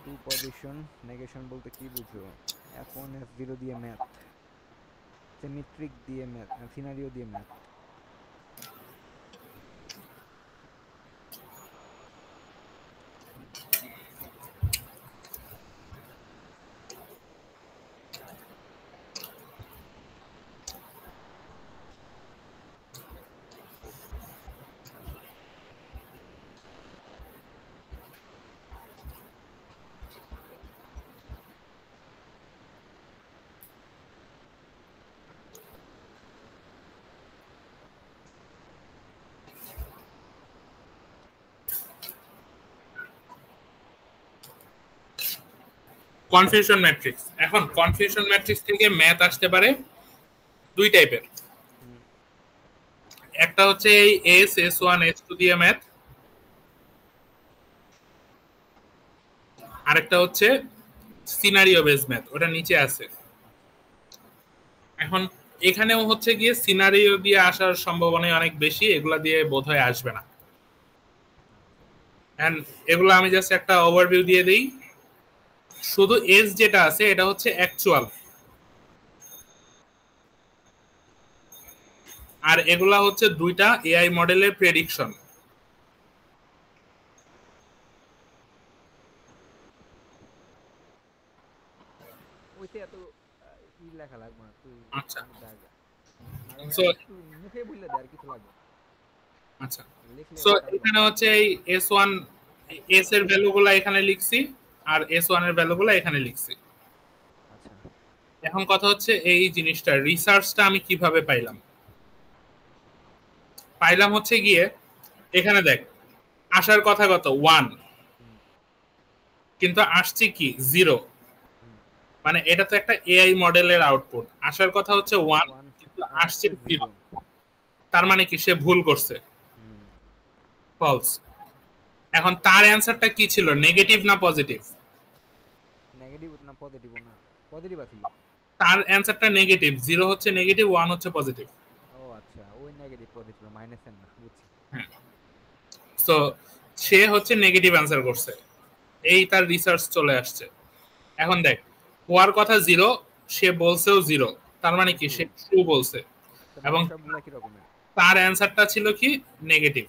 টু পজিশন নেগেশন বলতে কি বুঝো? F1 F0 দিয়ে ম্যাথ, সিমেট্রিক দিয়ে ম্যাথ, সিনারিও দিয়ে ম্যাথ। Confusion matrix. এখন কনফিউশন ম্যাট্রিক্স থেকে ম্যাথ আসতে পারে দুই টাইপের। একটা হচ্ছে এই S1 S2 দিয়ে ম্যাথ, আরেকটা হচ্ছে সিনারিও বেস ম্যাথ, ওটা নিচে আছে। এখন এখানেও হচ্ছে গিয়ে সিনারিও দিয়ে আসার সম্ভাবনা অনেক বেশি, এগুলা দিয়ে বোধহয় আসবে না। এন্ড এগুলো আমি জাস্ট একটা ওভারভিউ দিয়ে দেই। শুধু এস যেটা আছে এটা হচ্ছে অ্যাকচুয়াল, আর এগুলা হচ্ছে দুইটা এআই মডেলের প্রেডিকশন। ওইতে এত লেখা লাগবে না, তুই আচ্ছা, জায়গা আর সো একটু মুখে বললে দে, আর কিছু লাগবে না, আচ্ছা, লিখলে সো বেটার হবে। এখানে হচ্ছে এই S1 এস এর ভ্যালুগুলো এখানে লিখছি, আর S1 এর ভ্যালুগুলো এখানে লিখছি। আচ্ছা, এখন কথা হচ্ছে এই জিনিসটা রিসার্চটা আমি কিভাবে পাইলাম। পাইলাম হচ্ছে গিয়ে এখানে দেখ, আসার কথা কত 1, কিন্তু আসছে কি 0। মানে এটা তো একটা এআই মডেলের আউটপুট, আসার কথা হচ্ছে 1 ওয়ান কিন্তু আর আসছে আসছে 0। জিরো। তার মানে কি সে ভুল করছে, ফলস। এখন তার অ্যানসারটা কি ছিল, নেগেটিভ না পজিটিভ? নেগেটিভ না পজিটিভ, না পজিটিভ আছিল। তার অ্যানসারটা নেগেটিভ, 0 হচ্ছে নেগেটিভ, 1 হচ্ছে পজিটিভ। ও আচ্ছা, ওই নেগেটিভ পজিটিভ মাইনাসের না, বুঝছি। হ্যাঁ, সো সে হচ্ছে নেগেটিভ অ্যান্সার করছে, এই তার রিসার্চ চলে আসছে। এখন দেখ, হওয়ার কথা 0, সে বলছেও 0, তার মানে কি সে ট্রু বলছে, এবং বাকি সবগুলো কি রকমের? তার অ্যানসারটা ছিল কি নেগেটিভ।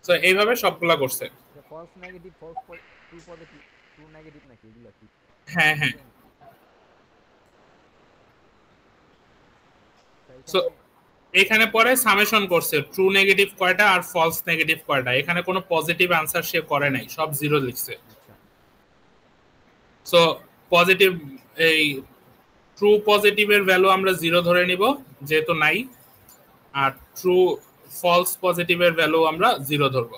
তো এইভাবে সবগুলা করছে। False negative, false true positive, true negative নাকি এগুলো কি? হ্যাঁ, হ্যাঁ। সো এখানে এখানে পরে সামেশন করছে ট্রু নেগেটিভ কয়টা আর ফলস নেগেটিভ কয়টা। এখানে কোনো পজিটিভ আনসার সে করে নাই, সব 0 লিখছে। আচ্ছা, সো পজিটিভ, এই ট্রু পজিটিভের ভ্যালু আমরা 0 ধরে নিব যেহেতু নাই, আর ট্রু ফলস পজিটিভের ভ্যালু আমরা 0 ধরব।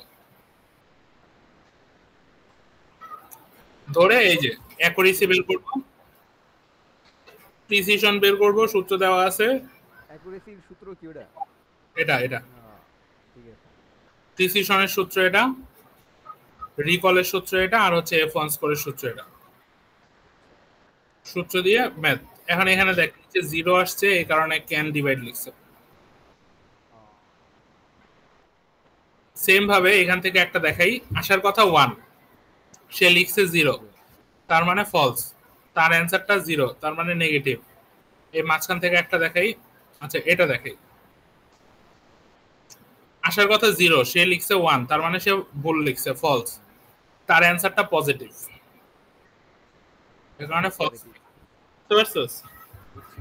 ধরে এই যে অ্যাকুরেসি বের করব, প্রিসিশন বের করব, সূত্র দেওয়া আছে। অ্যাকুরেসির সূত্র কি ওটা? এটা এটা ঠিক আছে। প্রিসিশনের সূত্র এটা, রিকলের সূত্র এটা, আর হচ্ছে F1 স্কোরের সূত্র এটা। সূত্র দিয়ে ম্যাথ। এখন এখানে দেখ যে 0 আসছে, এই কারণে ক্যান ডিভাইড লিখছে। সেম ভাবে এখান থেকে একটা দেখাই, আসার কথা 1, সে লিখছে 0, তার মানে ফলস। তার অ্যান্সারটা 0, তার মানে নেগেটিভ। এই মাঝখান থেকে একটা দেখাই, আচ্ছা এটা দেখাই, আসার কথা 0, সে লিখছে 1, তার মানে সে ভুল লিখছে, ফলস। তার অ্যান্সারটা পজিটিভ, এই কারণে ফলস। বুঝতে পারছিস? বুঝছি।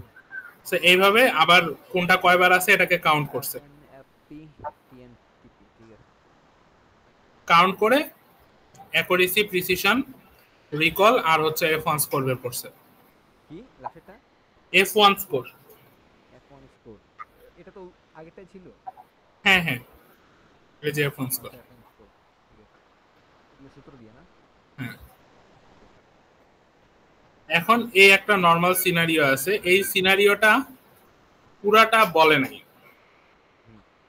সো এইভাবে আবার কোনটা কয়বার আছে এটাকে কাউন্ট করছে, এনএফপি টিএনটিপি, ঠিক আছে। কাউন্ট করে অ্যাকুরেসি, প্রিসিশন, রিকল আর হচ্ছে F1 স্কোর বের করছে। কি লাস্টেরটা? F1 score. F1 স্কোর, এটা তো আগেরটাই ছিল। হ্যাঁ, হ্যাঁ, এই যে F1 স্কোর। আচ্ছা, F1 স্কোর, ঠিক আছে। এগুলো সূত্র দিয়ে না? হ্যাঁ। এখন এই একটা নরমাল সিনারিও আছে, এই সিনারিওটা পুরাটা বলে নাই,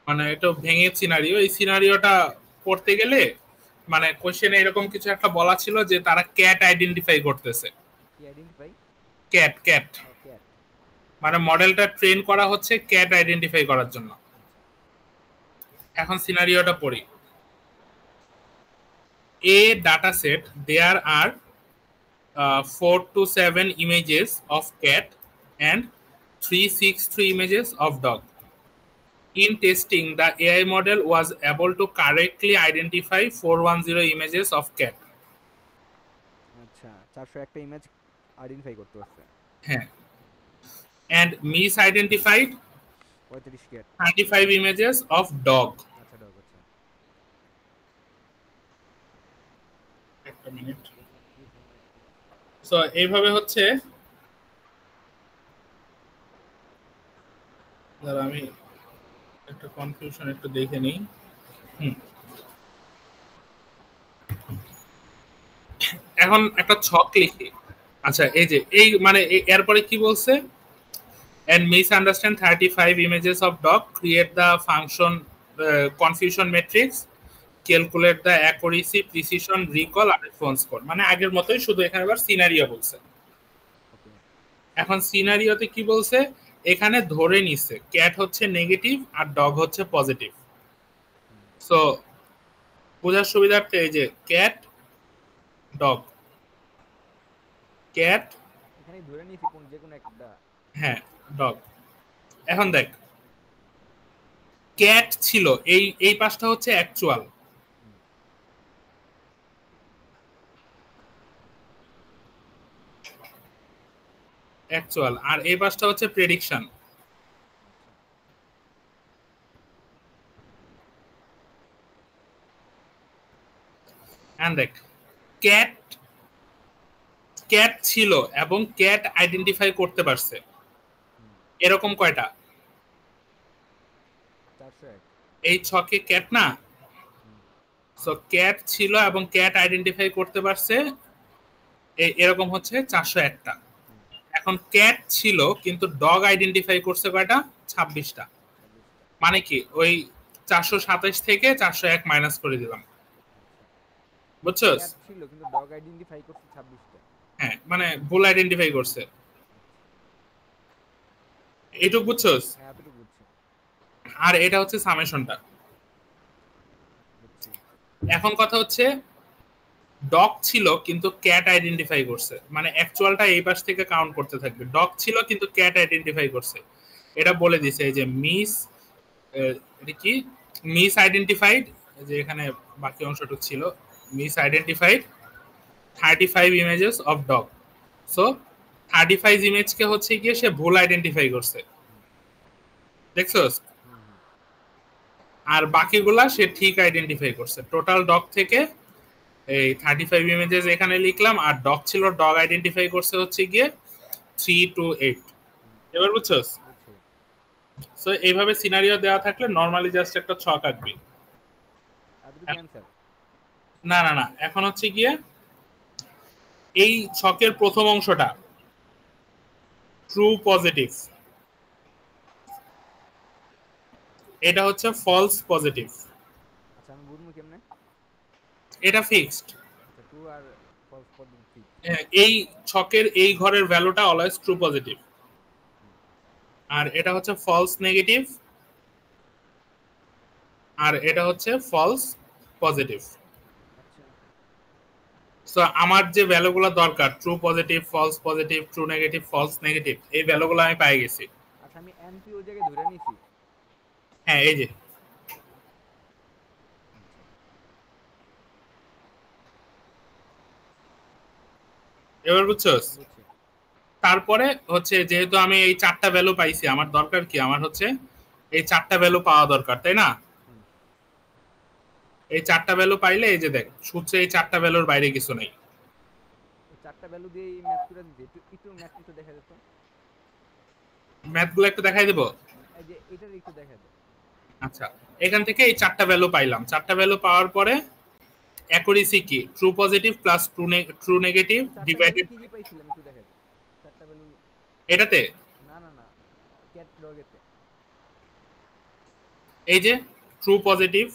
মানে এটা ভেঙে সিনারিও। এই সিনারিওটা পড়তে গেলে মানে কোশ্চেনে এরকম কিছু একটা বলা ছিল যে তারা ক্যাট আইডেন্টিফাই করতেছে। কি আইডেন্টিফাই? ক্যাট, ক্যাট, ওকে। মানে মডেলটা ট্রেন করা হচ্ছে ক্যাট আইডেন্টিফাই করার জন্য। এখন সিনারিওটা পড়ি। A data set, there are 4 to 7 images of cat and 363 images of dog. In testing, the AI model was able to correctly identify 410 images of cat. আচ্ছা, 401টা image identify করতে পারছে। হ্যাঁ, and misidentified 35 cat. 35 images of dog. আচ্ছা, dog, আচ্ছা। একটা minute. So এইভাবে হচ্ছে, দাঁড়া আমি একটা কনফিউশন একটু দেখে নিই। এখন একটা ছক লিখি। আচ্ছা এই যে এই মানে এরপরে কি বলছে, and misunderstand 35 images of dog, create the function confusion matrix, calculate the accuracy, precision, recall আর রেসপন্স কোড। মানে আগের মতোই, শুধু এখানে আবার সিনারিও বলছে। ওকে এখন সিনারিওতে কি বলছে, এখানে ধরে নিছে ক্যাট হচ্ছে নেগেটিভ আর ডগ হচ্ছে পজিটিভ। সো বোঝার সুবিধার্থে এই যে ক্যাট ডগ, ক্যাট এখানে ধরে নিয়েছি কোন যে কোনো একটা। হ্যাঁ ডগ। এখন দেখ ক্যাট ছিল, এই এই পাশটা হচ্ছে অ্যাকচুয়াল, অ্যাকচুয়াল আর এই পাশটা হচ্ছে প্রেডিকশন। এন্ড দেখ ক্যাট, ক্যাট ছিল এবং ক্যাট আইডেন্টিফাই করতে পারছে, এরকম কয়টা? 401। এই ছকে ক্যাট না, সো ক্যাট ছিল এবং ক্যাট আইডেন্টিফাই করতে পারছে এরকম হচ্ছে 401টা। এখন ক্যাট ছিল কিন্তু ডগ আইডেন্টিফাই করছে কয়টা? 26টা। মানে কি ওই 427 থেকে 401 মাইনাস করে দিলাম, বুঝছস? ক্যাট ছিল কিন্তু ডগ আইডেন্টিফাই করছে 26টা। হ্যাঁ মানে ভুল আইডেন্টিফাই করছে, এইটুকু বুঝছস? হ্যাঁ এতটুকু বুঝছি। আর এটা হচ্ছে সামেশনটা। এখন কথা হচ্ছে ডগ ছিল কিন্তু ক্যাট আইডেন্টিফাই করছে, মানে অ্যাকচুয়ালটা এই পাশ থেকে কাউন্ট করতে থাকবে। ডগ ছিল কিন্তু ক্যাট আইডেন্টিফাই করছে, এটা বলে দিছে এই যে মিস, এটা কি মিস আইডেন্টিফাইড, যে এখানে বাকি অংশটুকু ছিল miss identified 35 images of dog. So 35 ইমেজকে হচ্ছে গিয়ে সে ভুল আইডেন্টিফাই করছে, দেখছস? আর বাকিগুলা সে ঠিক আইডেন্টিফাই করছে। টোটাল ডগ থেকে এই 35 ইমেজেস এখানে লিখলাম, আর ডগ ছিল, ডগ আইডেন্টিফাই করছে হচ্ছে গিয়ে 3 to 8। এবার বুঝছস? সো এইভাবে সিনারিও দেওয়া থাকলে নরমালি জাস্ট একটা ছক আঁকবি। না না না, এখন হচ্ছে গিয়ে এই ছকের প্রথম অংশটা ট্রু পজিটিভ, এটা হচ্ছে ফলস পজিটিভ। আচ্ছা আমি বুঝবো কেমনে? এটা ফিক্সড। ট্রু আর ফলস পজিটিভ। এই ছকের এই ঘরের ভ্যালুটা অলওয়েজ ট্রু পজিটিভ, আর এটা হচ্ছে ফলস নেগেটিভ, আর এটা হচ্ছে ফলস পজিটিভ। সো আমার যে ভ্যালুগুলো দরকার, true positive, false positive, true negative, false negative, এই ভ্যালুগুলো আমি পেয়ে গেছি। আচ্ছা আমি এনপি ওই জায়গায় ধরে নিছি। হ্যাঁ এই যে এবার বুঝছস? তারপরে হচ্ছে যেহেতু আমি এই চারটা ভ্যালু পাইছি, আমার দরকার কি, আমার হচ্ছে এই চারটা ভ্যালু পাওয়া দরকার, তাই না? এই চারটা ভ্যালু পাইলে এই যে দেখ সূত্রে এই চারটা ভ্যালুর বাইরে কিছু নেই। এই চারটা ভ্যালু দিয়ে ম্যাথ করে দিতে একটু ম্যাথ একটু দেখা যেত। ম্যাথগুলো একটু দেখাই দেব। এই যে এটার একটু দেখা দাও। আচ্ছা এখান থেকে এই চারটা ভ্যালু পাইলাম, চারটা ভ্যালু পাওয়ার পরে অ্যাকুরেসি কি, true positive plus true negative divided. কি কি পাইছিলাম একটু দেখা দাও চারটা ভ্যালু এটাতে। না না না ক্যাট ডগেতে এই যে ট্রু পজিটিভ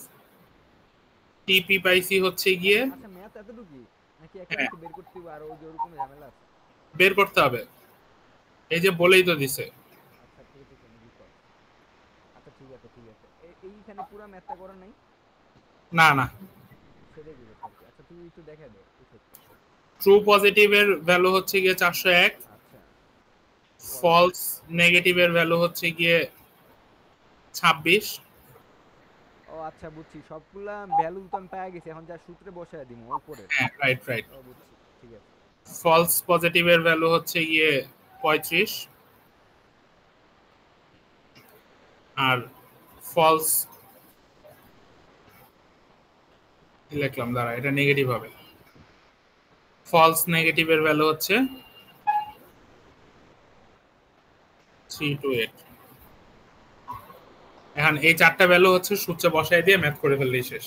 টিপি পাইছি হচ্ছে গিয়ে। আচ্ছা ম্যাথ এতটুকুই নাকি একটা বের করতে হবে আর ওই যে ওরকম ঝামেলা আছে? বের করতে হবে, এই যে বলেই তো দিছে। আচ্ছা ঠিক আছে আচ্ছা ঠিক আছে ঠিক আছে। এইখানে পুরো ম্যাথটা করা নাই? না না, সেটাই বুঝতে পারছি। আচ্ছা তুই একটু দেখা দে। ট্রু পজিটিভের ভ্যালু হচ্ছে গিয়ে 401, আচ্ছা ফলস নেগেটিভের ভ্যালু হচ্ছে গিয়ে 26। ও আচ্ছা বুঝছি, সবগুলা ভ্যালু তো আমি পেয়ে গেছি, এখন যা সূত্রে বসায় দিমু উপরে। হ্যাঁ রাইট রাইট। ও বুঝছি ঠিক আছে। ফলস পজিটিভের ভ্যালু হচ্ছে গিয়ে 35, আর ফলস লিখলাম, দাঁড়া এটা নেগেটিভ হবে, ফলস নেগেটিভের ভ্যালু হচ্ছে 3 to 8। এখন এই চারটা ভ্যালু হচ্ছে সূত্রে বসায় দিয়ে ম্যাথ করে ফেললেই শেষ।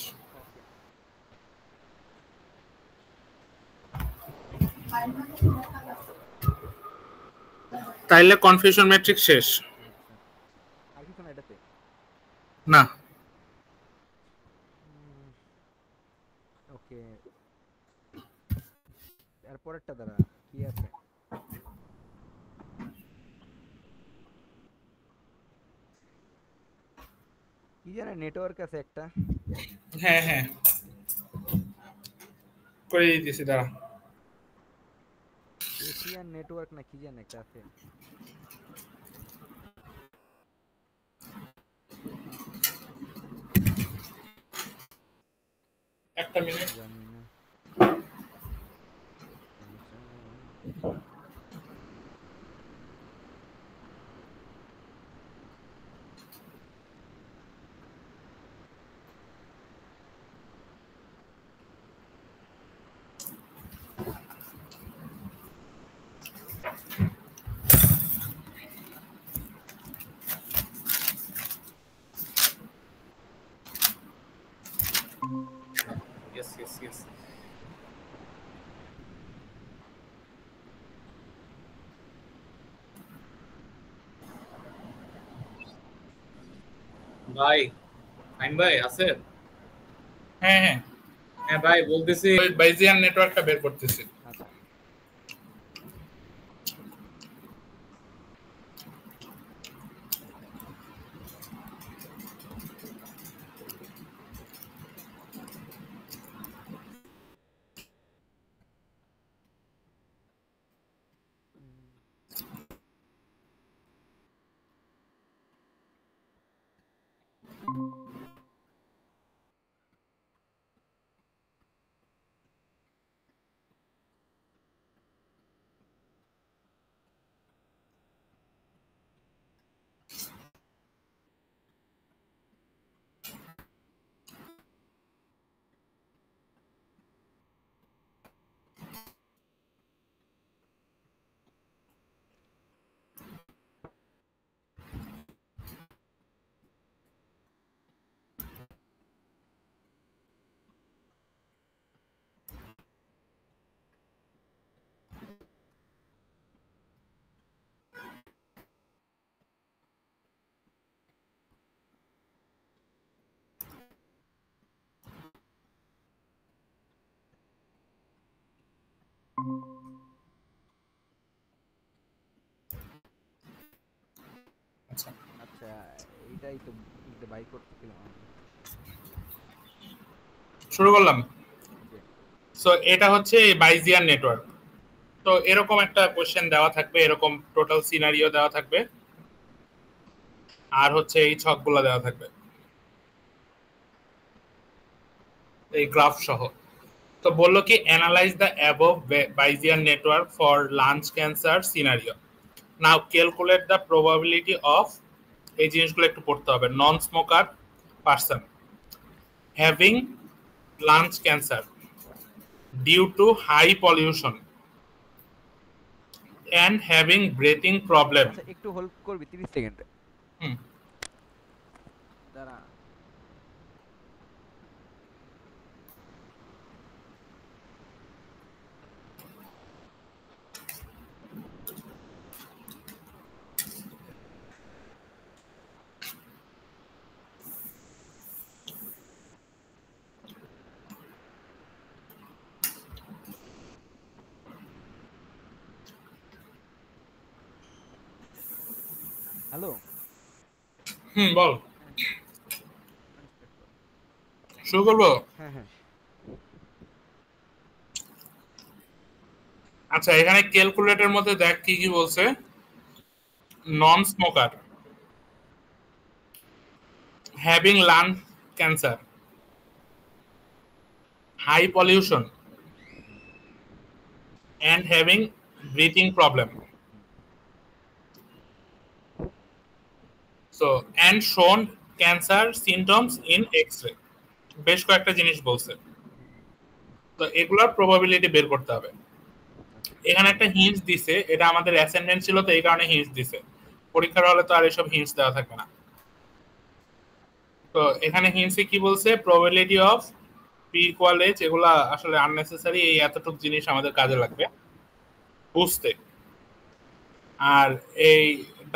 তাইলে কনফিউশন ম্যাট্রিক্স শেষ। আচ্ছা, আর কিছু না এটাতে? না, ওকে, এরপরেরটা দ্বারা কি আছে? কি জানে, নেটওয়ার্ক আছে একটা। হ্যাঁ হ্যাঁ করে দিতেছি, দাঁড়া। এশিয়ান নেটওয়ার্ক না কি জানে একটা আছে। একটা মিনিট। জানি না। Yes yes yes. ভাই, ফাইন ভাই আছে? হ্যাঁ হ্যাঁ, হ্যাঁ ভাই বলতেছি। ওই বাইজিয়ান নেটওয়ার্কটা বের করতেছি। আচ্ছা, আচ্ছা আচ্ছা, এইটাই তো বাই করতেছিলাম আমি। শুরু করলাম। জি। সো এটা হচ্ছে বাইজিয়ান নেটওয়ার্ক। তো এরকম একটা কোশ্চেন দেওয়া থাকবে, এরকম টোটাল সিনারিও দেওয়া থাকবে, আর হচ্ছে এই ছকগুলো দেওয়া থাকবে এই গ্রাফ সহ। তো বললো কি analyse the above Bayesian network for lung cancer scenario, now calculate the probability of, এই জিনিসগুলো একটু পড়তে হবে, non smoker person having lung cancer due to high pollution and having breathing problem. আচ্ছা, একটু হোল্ড করবি 30 সেকেন্ড? হুম। দাঁড়া। হ্যালো। হুম বল। হ্যাঁ, আনস্টার্ট কর। শুরু করবো? হ্যাঁ হ্যাঁ। আচ্ছা, এখানে ক্যালকুলেটর মধ্যে দেখ কি কি বলছে। Non smoker, having lung cancer, high pollution and having breathing problem. So and shown cancer symptoms in X-ray. বেশ কয়েকটা জিনিস বলছে, তো এগুলোর প্রবাবিলিটি বের করতে হবে। এখানে একটা হিন্টস দিছে, এটা আমাদের অ্যাসাইনমেন্ট ছিল তো এই কারণে হিন্টস দিছে, পরীক্ষার হলে তো আর এসব হিন্টস দেওয়া থাকবে না। তো এখানে হিন্টসে কি বলছে, probability of P equal H, এগুলা আসলে আননেসেসারি, এই এতটুকু জিনিস আমাদের কাজে লাগবে বুঝতে। আর এই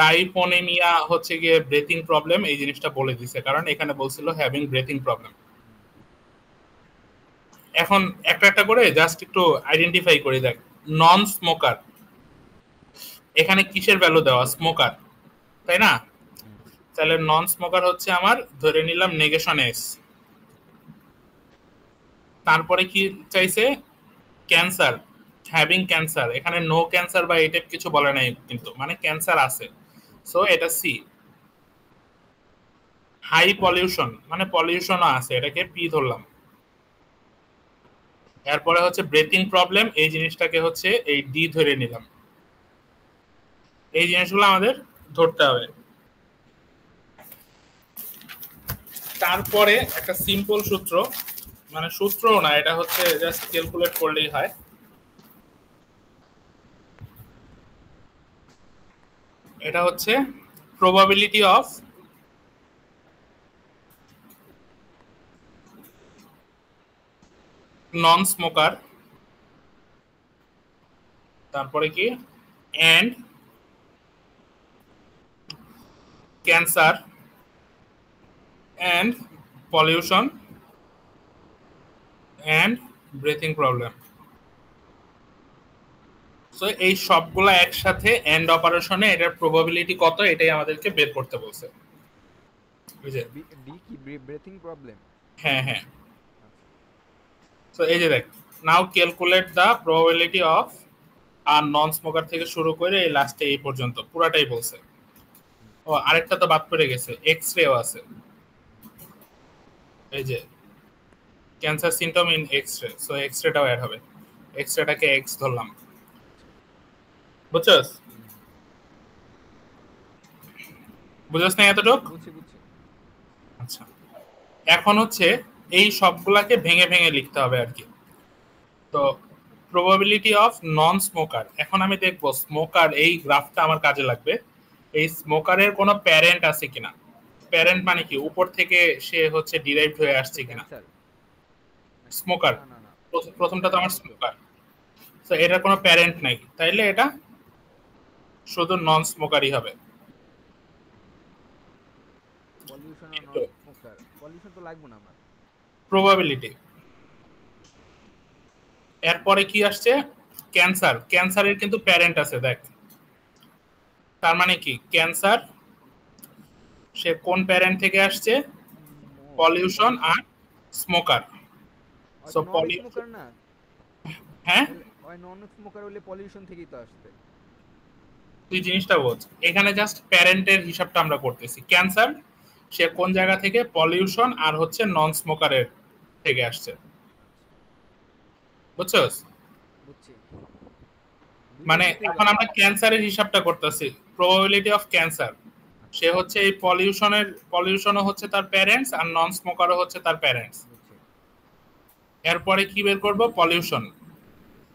ডাইপোনেমিয়া হচ্ছে গিয়ে ব্রেথিং প্রবলেম, এই জিনিসটা বলে দিছে কারণ এখানে বলছিল হ্যাভিং ব্রেথিং প্রবলেম। এখন একটা একটা করে জাস্ট একটু আইডেন্টিফাই করে দেখ। নন স্মোকার, এখানে কিসের ভ্যালু দেওয়া? স্মোকার, তাই না? তাহলে নন স্মোকার হচ্ছে আমার ধরে নিলাম নেগেশন এস। তারপরে কি চাইছে? Cancer, having cancer. এখানে নো ক্যান্সার বা এই টাইপ কিছু বলে নাই, কিন্তু মানে ক্যান্সার আছে, সো এটা সি। হাই পলিউশন মানে পলিউশনও আছে, এটাকে পি ধরলাম। এরপরে হচ্ছে ব্রেথিং প্রবলেম, এই জিনিসটাকে হচ্ছে এই ডি ধরে নিলাম। এই জিনিসগুলো আমাদের ধরতে হবে। তারপরে একটা সিম্পল সূত্র, মানে সূত্রও না, এটা হচ্ছে জাস্ট ক্যালকুলেট করলেই হয়। এটা হচ্ছে প্রবাবিলিটি অফ নন স্মোকার, তারপরে কি and cancer and pollution and breathing problem. So এই সবগুলা একসাথে এন্ড অপারেশনে এটার প্রবাবিলিটি কত, এটাই আমাদেরকে বের করতে বলছে। বুঝে? ডি কি ব্রেথিং প্রবলেম? হ্যাঁ হ্যাঁ। সো এই যে দেখ, now calculate the probability of আর নন স্মোকার থেকে শুরু করে এই লাস্টে এই পর্যন্ত পুরাটাই বলছে। ও আরেকটা তো বাদ পড়ে গেছে, এক্স রেও আছে। এই যে cancer symptom in X ray, so X রেটাও অ্যাড হবে। এক্স রেটাকে এক্স ধরলাম, বুঝছস? বুঝছস না এতটুক? বুঝছি বুঝছি। আচ্ছা, এখন হচ্ছে এই সবগুলাকে ভেঙে ভেঙে লিখতে হবে আর কি। তো প্রবাবিলিটি অফ নন স্মোকার, এখন আমি দেখবো স্মোকার, এই গ্রাফটা আমার কাজে লাগবে। এই স্মোকারের কোনো প্যারেন্ট আছে কিনা। প্যারেন্ট মানে কি, উপর থেকে সে হচ্ছে ডিরাইভড হয়ে আসছে কিনা। ক্যান্সার? স্মোকার, না না না, প্রথমটা তো আমার স্মোকার, তো এটার কোনো প্যারেন্ট নাই, তাইলে এটা শুধু নন স্মোকারই হবে। পলিউশন আর নন স্মোকার। পলিউশন তো লাগবে না আমার। প্রবাবিলিটি। এরপরে কি আসছে? ক্যান্সার। ক্যান্সারের কিন্তু প্যারেন্ট আছে, দেখ। তার মানে কি, ক্যান্সার সে কোন প্যারেন্ট থেকে আসছে? পলিউশন আর smoker. So non pollution, smoker না, হ্যাঁ ওই নন স্মোকার হলে পলিউশন থেকেই তো আসছে। তুই জিনিসটা বোঝ, এখানে জাস্ট প্যারেন্টের হিসাবটা আমরা করতেছি। ক্যান্সার সে কোন জায়গা থেকে? পলিউশন আর হচ্ছে নন স্মোকারের থেকে আসছে, বুঝছস? বুঝছি। মানে এখন আমরা ক্যান্সারের হিসাবটা করতেছি, প্রবাবিলিটি অফ ক্যান্সার। সে হচ্ছে এই পলিউশনও হচ্ছে তার প্যারেন্টস আর নন স্মোকারও হচ্ছে তার প্যারেন্টস। এরপরে কি বের করব? Pollution.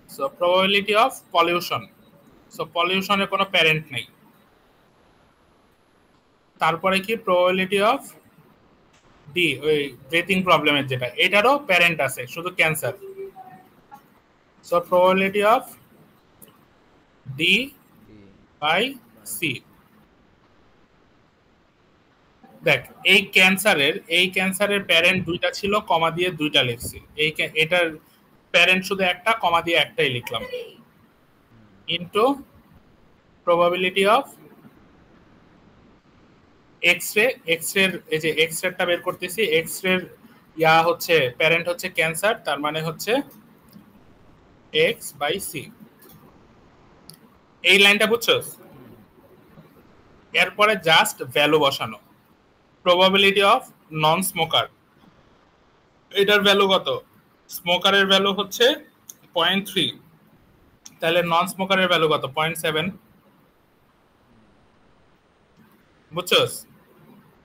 So probability of pollution, so পলিউশনের কোনো প্যারেন্ট নেই। তারপরে কি? প্রবাবিলিটি অফ ডি, ওই ব্রিথিং প্রবলেমের যেটা, এটারও প্যারেন্ট আছে, শুধু cancer. So probability of D by C. দেখ, এই ক্যান্সারের প্যারেন্ট দুইটা ছিল, কমা দিয়ে দুইটা লিখছি। এটার প্যারেন্ট শুধু একটা, কমা দিয়ে একটাই লিখলাম, into probability of X ray. X রের এই যে এক্স রেটা বের করতেছি, এক্স রের ইয়া হচ্ছে প্যারেন্ট হচ্ছে ক্যান্সার, তার মানে হচ্ছে এক্স বাই সি। এই লাইনটা বুঝছস? এরপরে জাস্ট ভ্যালু বসানো। প্রবাবিলিটি অফ নন স্মোকার, এটার ভ্যালু কত? স্মোকারের ভ্যালু হচ্ছে 0.3, তাহলে নন স্মোকারের ভ্যালু কত? 0.7, বুঝছস?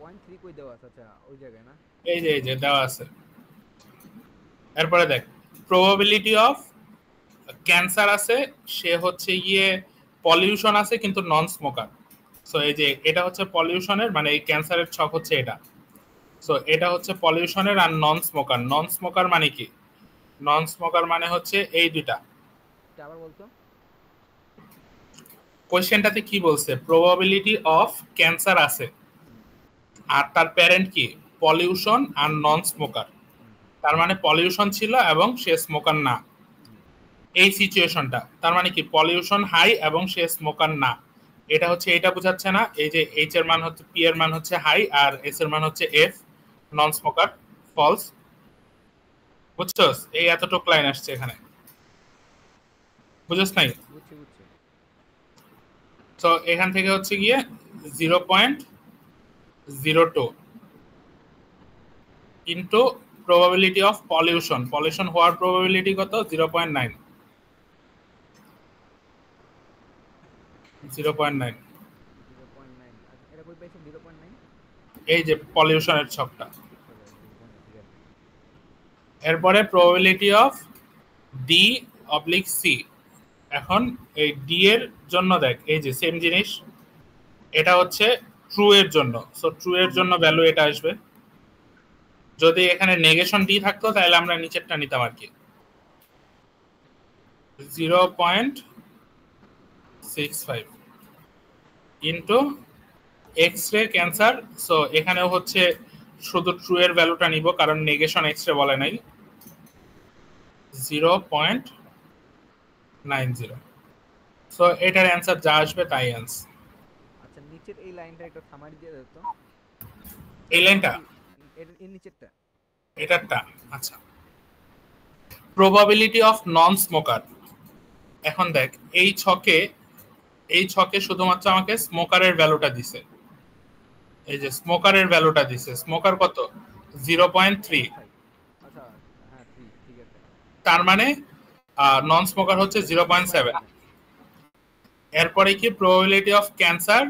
0.3 কই দেওয়া আছে? আচ্ছা, ওই জায়গায় না? এই যে দেওয়া আছে। এরপরে দেখ, প্রবাবিলিটি অফ ক্যান্সার আছে, সে হচ্ছে গিয়ে পলিউশন আছে কিন্তু নন স্মোকার। সো এই যে এটা হচ্ছে পলিউশনের, মানে এই ক্যান্সারের ছক হচ্ছে এটা। সো এটা হচ্ছে পলিউশনের আর নন স্মোকার। নন স্মোকার মানে কি? নন স্মোকার মানে হচ্ছে এই দুইটা। এটা আবার বলতো। কোশ্চেনটাতে কি বলছে, প্রবাবিলিটি অফ ক্যান্সার আছে, আর তার প্যারেন্ট কি, পলিউশন আর নন স্মোকার। তার মানে পলিউশন ছিল এবং সে স্মোকার না। এই সিচুয়েশনটা তার মানে কি, পলিউশন হাই এবং সে স্মোকার না। এটা হচ্ছে, এটা বোঝাচ্ছে না এই যে এইচ এর মান হচ্ছে, পি এর মান হচ্ছে হাই আর এস এর মান হচ্ছে এফ, নন স্মোকার, ফলস। বুঝছস? এই এতটুক লাইন আসছে এখানে, বুঝছস নাই? বুঝছি বুঝছি। তো এখান থেকে হচ্ছে গিয়ে 0.02 into probability of pollution, pollution হওয়ার প্রবাবিলিটি কত, 0.9, 0.9। 0.9। আচ্ছা এটা কই পাইছো 0.9? এই যে পলিউশনের ছকটা। আচ্ছা 0.9 ঠিক আছে। এরপরে probability of d oblique c. এখন এই ডি এর জন্য দেখ, এই যে সেম জিনিস, এটা হচ্ছে ট্রু এর জন্য, সো ট্রু এর জন্য ভ্যালু এটা আসবে। যদি এখানে নেগেশন ডি থাকতো তাহলে আমরা নিচেরটা নিতাম আর কি, 0.65 into X ray cancer. So এখানেও হচ্ছে শুধু ট্রু এর ভ্যালুটা নিব কারণ নেগেশন এক্স রে বলে নাই, 0.90। সো এটার অ্যান্সার যা আসবে তাই অ্যান্সার। আচ্ছা নিচের এই লাইনটা একটা সামারি দিয়ে দাও তো। এই লাইনটা, এর নিচেরটা। এটারটা, আচ্ছা। Probability of non smoker. এখন দেখ এই ছকে, এই ছকে শুধুমাত্র আমাকে স্মোকারের ভ্যালুটা দিছে, এই যে স্মোকারের ভ্যালুটা দিছে, স্মোকার কত, 0.3। 0.5। আচ্ছা হ্যাঁ 3 ঠিক আছে। তার মানে নন স্মোকার হচ্ছে 0.7। 0.7। এরপরে কি, প্রবাবিলিটি অফ ক্যান্সার,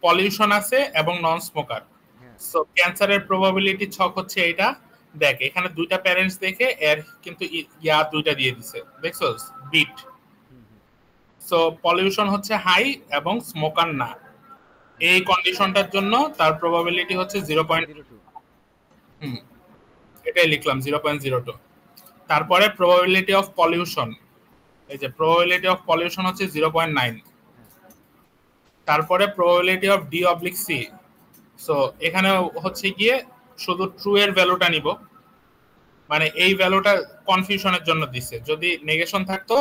পলিউশন আছে এবং নন স্মোকার। হ্যাঁ। সো ক্যান্সারের প্রবাবিলিটি ছক হচ্ছে এটা। দেখ এখানে দুইটা প্যারেন্টস দেখে এর কিন্তু ইয়া দুইটা দিয়ে দিছে, দেখছস, বিট। হুম হুম। সো পলিউশন হচ্ছে হাই এবং স্মোকার না, এই কন্ডিশনটার জন্য তার প্রবাবিলিটি হচ্ছে 0.02। হুম, এটাই লিখলাম 0.02। তারপরে প্রবাবিলিটি অফ পলিউশন, এই যে প্রবাবিলিটি অফ পলিউশন হচ্ছে 0.9। হ্যাঁ। তারপরে probability of d oblique c. So এখানে হচ্ছে গিয়ে শুধু ট্রু এর ভ্যালুটা নিব, মানে এই ভ্যালুটা কনফিউশনের জন্য দিছে, যদি নেগেশন থাকতো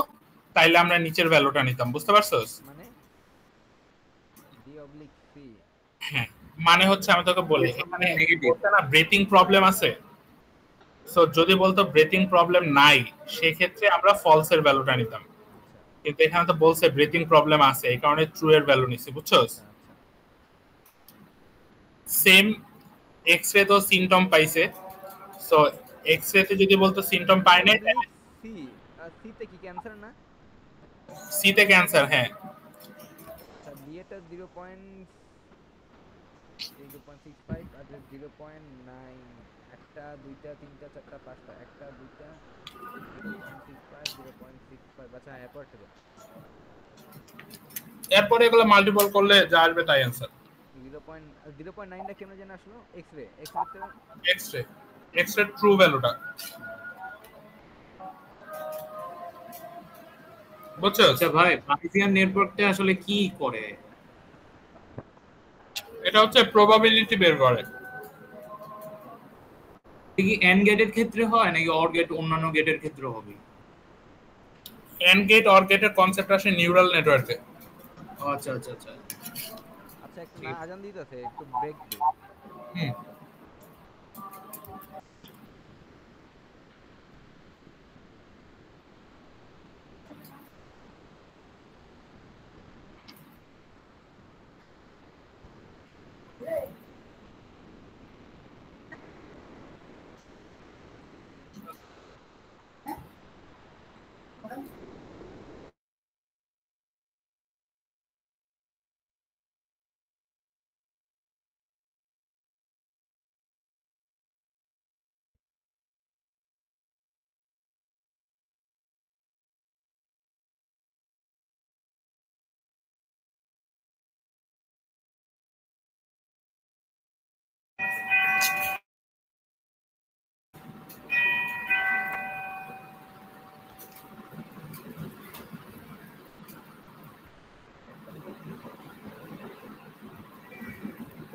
তাইলে আমরা নিচের ভ্যালুটা নিতাম, বুঝতে পারছস? মানে ডি অবলিক সি। হ্যাঁ, মানে হচ্ছে আমি তোকে বলি, এখানে নেগেটিভ। বলতে না ব্রেথিং প্রবলেম আছে, সো যদি বলতো ব্রেথিং প্রবলেম নাই সেক্ষেত্রে আমরা ফলস এর ভ্যালুটা নিতাম, আচ্ছা কিন্তু এখানে তো বলছে ব্রেথিং প্রবলেম আছে, এই কারণে ট্রু এর ভ্যালু নিছি, বুঝছস? আচ্ছা আচ্ছা। সেম এক্স রে তো সিমটম পাইছে, সো এক্স রে তে যদি বলতো সিমটম পায় নাই, সি। সি তে কি ক্যান্সার না? সি তে ক্যান্সার, হ্যাঁ। আচ্ছা বি এটা 0.65 আর 0.9। একটা দুইটা তিনটা চারটা পাঁচটা, একটা দুইটা 0.65 0.65। আচ্ছা হ্যাঁ এরপর থেকে এরপরে এগুলো মাল্টিপল করলে যা আসবে তাই অ্যান্সার। 0.9টা কেমন যেন আসলো? এক্স রে, এক্স রে তে। X ray, X ray true ভ্যালুটা, বুঝছস? আচ্ছা ভাই, পাইথিয়ান নেটওয়ার্কটা আসলে কি করে? এটা হচ্ছে প্রবাবিলিটি বের করে। এটা কি এন্ড গেটের ক্ষেত্রে হয় নাকি অর গেট অন্যান্য গেটের ক্ষেত্রে হবে? এন্ড গেট অর গেটের কনসেপ্ট আসে নিউরাল নেটওয়ার্কে। আচ্ছা আচ্ছা আচ্ছা। আচ্ছা একটা না ঠিক। আজান দিতেছে, একটু ব্রেক দে। হুম।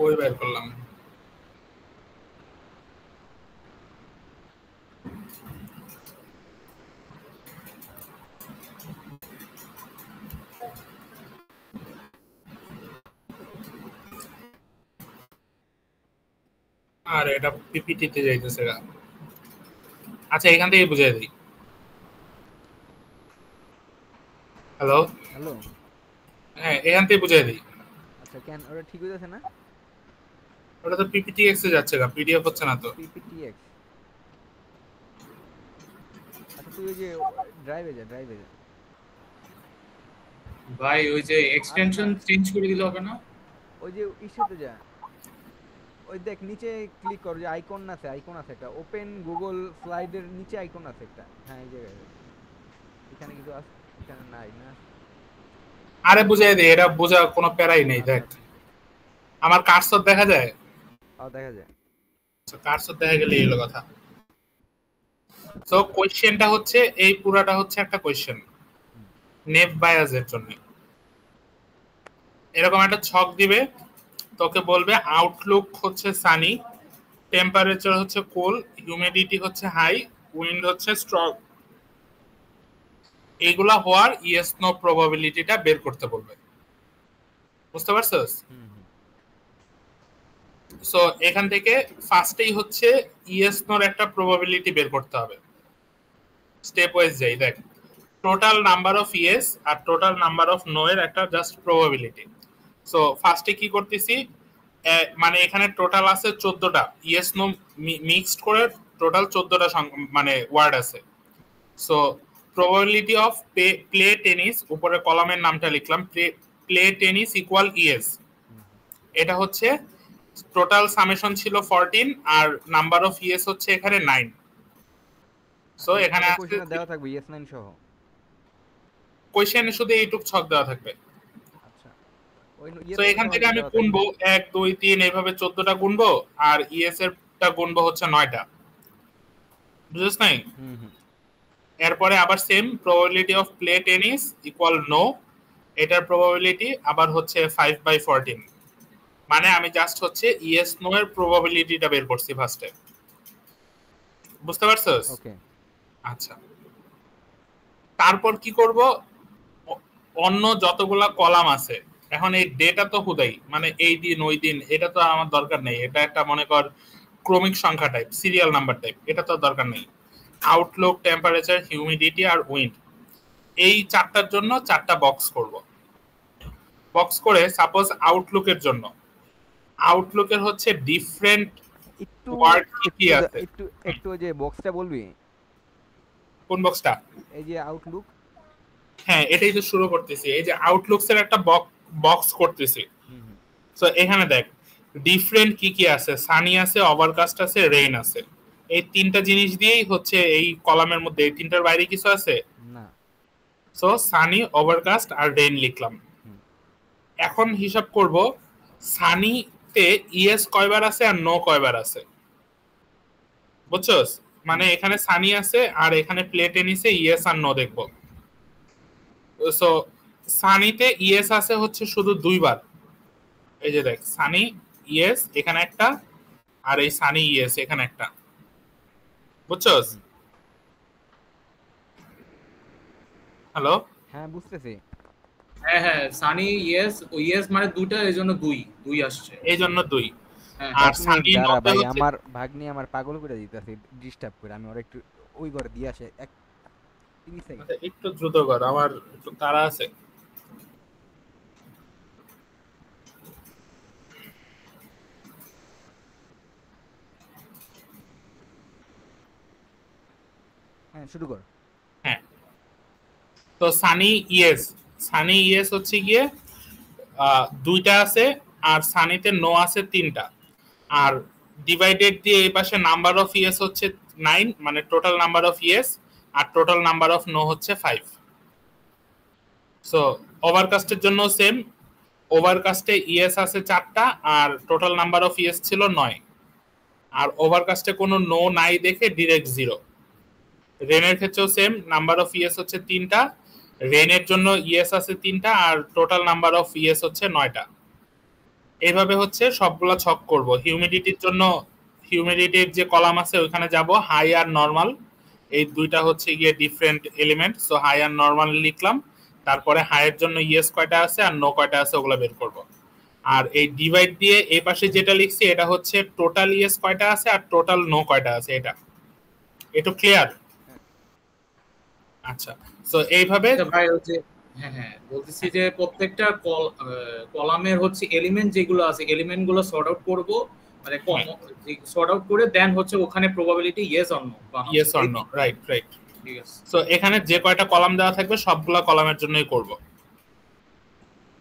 ওই বের করলাম। আর এটা পিপিটিতে যাইতেছে গা। আচ্ছা এখান থেকে বুঝাই দিই। Hello, hello. হ্যাঁ এখান থেকে বুঝাই দিই। আচ্ছা কেন ওটা ঠিক হইতাছে না? ওটা তো পিপিটিএক্স এ যাচ্ছে গা, পিডিএফ হচ্ছে না তো। পিপিটিএক্স। আচ্ছা তুই ওই যে ড্রাইভে যা। ভাই ওই যে এক্সটেনশন আচ্ছা চেঞ্জ করে দিলে হবে না? ওই যে ইস্যুতে যা, ওই দেখ নিচে ক্লিক কর, যে আইকন আছে একটা, ওপেন গুগল স্লাইডের নিচে আইকন আছে একটা। হ্যাঁ এই জায়গায় এখানে কিছু আছে, এখানে নাই না। আরে বুঝাই দিই, এটা বোঝা কোনো প্যারাই নেই। আচ্ছা দেখ আচ্ছা। আমার কার্সর দেখা যায়, দেখা যায়। কার্সর দেখা গেলে এই হলো কথা। তো কোশ্চেনটা হচ্ছে এই পুরাটা হচ্ছে একটা কোশ্চেন হুম, নেভ বায়াসের জন্য। এরকম একটা ছক দিবে, তোকে বলবে আউটলুক হচ্ছে সানি, টেম্পারেচার হচ্ছে কুল, হিউমিডিটি হচ্ছে হাই, উইন্ড হচ্ছে স্ট্রং। এগুলা হওয়ার ইয়েস নো প্রবাবিলিটিটা বের করতে বলবে। বুঝতে পারছস? হুম, হুম। সো এখান থেকে ফার্স্টেই হচ্ছে ইয়েস নোর একটা প্রবাবিলিটি বের করতে হবে। স্টেপ ওয়াইজ যাই। দেখ টোটাল নাম্বার অফ ইয়েস আর টোটাল নাম্বার অফ নো এর একটা জাস্ট প্রবাবিলিটি। সো ফার্স্টে কি করতেছি, মানে এখানে টোটাল আছে 14টা, ইয়েস নো মিক্সড করে টোটাল 14টা মানে ওয়ার্ড আছে। So probability of play tennis, উপরে কলামের নামটা লিখলাম, প্লে টেনিস ইকুয়াল ইয়েস। এটা হচ্ছে টোটাল সামেশন ছিল 14 আর নাম্বার অফ ইয়েস হচ্ছে এখানে 9। সো এখানে আছে কোশ্চেনে দেওয়া থাকবে ইয়েস 9 সহ। কোশ্চেনে শুধু এইটুক ছক দেওয়া থাকবে। আচ্ছা ওই তো ইয়েস 9 এখান সহ থেকে কি আমি দেওয়া থাকবে? গুনবো 1 2 3 এইভাবে 14টা গুনবো, আর ইএস এরটা গুনবো হচ্ছে 9টা। বুঝছ নাই? হুম হুম। এরপরে আবার same probability of play tennis equal no, এটার প্রবাবিলিটি আবার হচ্ছে 5/14। মানে আমি জাস্ট হচ্ছে ইয়েস নো এর প্রবাবিলিটিটা বের করছি ফার্স্টে। বুঝতে পারছস? ওকে। আচ্ছা তারপর কি করব, অন্য যতগুলা কলাম আছে, এখন এই ডেটা তো হুদাই, মানে এই দিন ওই দিন এটা তো আমার দরকার নেই। এটা একটা মনে কর ক্রমিক সংখ্যা টাইপ, সিরিয়াল নাম্বার টাইপ, এটা তো দরকার নেই। আউটলুক, টেম্পারেচার, হিউমিডিটি আর উইন্ড, এই চারটার জন্য চারটা বক্স করব। বক্স করে সাপোজ আউটলুকের জন্য, আউটলুকের হচ্ছে ডিফারেন্ট একটু ওয়ার্ড কি আছে। একটু একটু ওই যে বক্সটা বলবি, কোন বক্সটা? এই যে আউটলুক। হ্যাঁ এটাই তো শুরু করতেছি, এই যে আউটলুকস এর একটা বক্স করতেছি। হুম হুম। সো এখানে দেখ ডিফারেন্ট কি কি আছে, সানি আছে, ওভারকাস্ট আছে, রেইন আছে। এই তিনটা জিনিস দিয়েই হচ্ছে এই কলামের মধ্যে, এই তিনটার বাইরে কিছু আছে না। সো সানি, ওভারকাস্ট আর রেইন লিখলাম। হুম। এখন হিসাব করব সানিতে ইয়েস কয়বার আছে আর নো কয়বার আছে। বুঝছস? মানে এখানে সানি আছে আর এখানে প্লে টেনিসে ইয়েস আর নো দেখব। সো সানিতে ইয়েস আছে হচ্ছে শুধু 2বার। এই যে দেখ সানি ইয়েস এখানে একটা, আর এই সানি ইয়েস এখানে একটা। বুঝছস? হুম। হ্যালো, হ্যাঁ বুঝতেছি। হ্যাঁ হ্যাঁ, সানি ইয়েস, ও ইয়েস মানে দুইটা, এই জন্য দুই দুই আসছে। এই জন্য 2। হ্যাঁ আর এক মিনিট সানি দাঁড়া নতে ভাই, হচ্ছে, আমার ভাগ্নি আমার পাগল করে দিতেছে, ডিস্টার্ব করে। আমি ওর একটু ওই ঘরে দিয়ে আসে, 30 সেকেন্ড। আচ্ছা, একটু দ্রুত কর, আমার একটু তাড়া আছে। হ্যাঁ শুরু কর। হ্যাঁ তো সানি ইয়েস হচ্ছে গিয়ে 2টা আছে, আর সানিতে নো আছে 3টা। আর ডিভাইডেড দিয়ে এই পাশে নাম্বার অফ ইয়েস হচ্ছে 9, মানে টোটাল নাম্বার অফ ইয়েস, আর টোটাল নাম্বার অফ নো হচ্ছে 5। সো ওভারকাস্টের জন্য সেম, ওভারকাস্টে ইয়েস আছে 4টা আর টোটাল নাম্বার অফ ইয়েস ছিল 9, আর ওভারকাস্টে কোনো নো নাই দেখে ডিরেক্ট 0। রেনের ক্ষেত্রেও সেম, নাম্বার অফ ইয়েস হচ্ছে 3টা, রেনের জন্য ইয়েস আছে 3টা আর টোটাল নাম্বার অফ ইয়েস হচ্ছে 9টা। এইভাবে হচ্ছে সবগুলা ছক করব। হিউমিডিটির জন্য হিউমিডিটির যে কলাম আছে ওখানে যাব, হাই আর নরমাল, এই দুইটা হচ্ছে গিয়ে ডিফারেন্ট এলিমেন্ট। সো হাই আর নরমাল লিখলাম, তারপরে হাই এর জন্য ইয়েস কয়টা আছে আর নো কয়টা আছে ওগুলো বের করব। আর এই ডিভাইড দিয়ে এই পাশে যেটা লিখছি এটা হচ্ছে টোটাল ইয়েস কয়টা আছে আর টোটাল নো কয়টা আছে। এটা ক্লিয়ার? আচ্ছা, সো এইভাবে ভাই হচ্ছে হ্যাঁ হ্যাঁ বলতেছি যে প্রত্যেকটা কলামের হচ্ছে এলিমেন্ট যেগুলো আছে এলিমেন্ট গুলো সর্ট আউট করব, মানে সর্ট আউট করে দেন হচ্ছে ওখানে probability yes or no yes or no, right right. ঠিক আছে। সো এখানে যে কয়টা কলাম দেওয়া থাকবে সবগুলা কলামের জন্যই করব।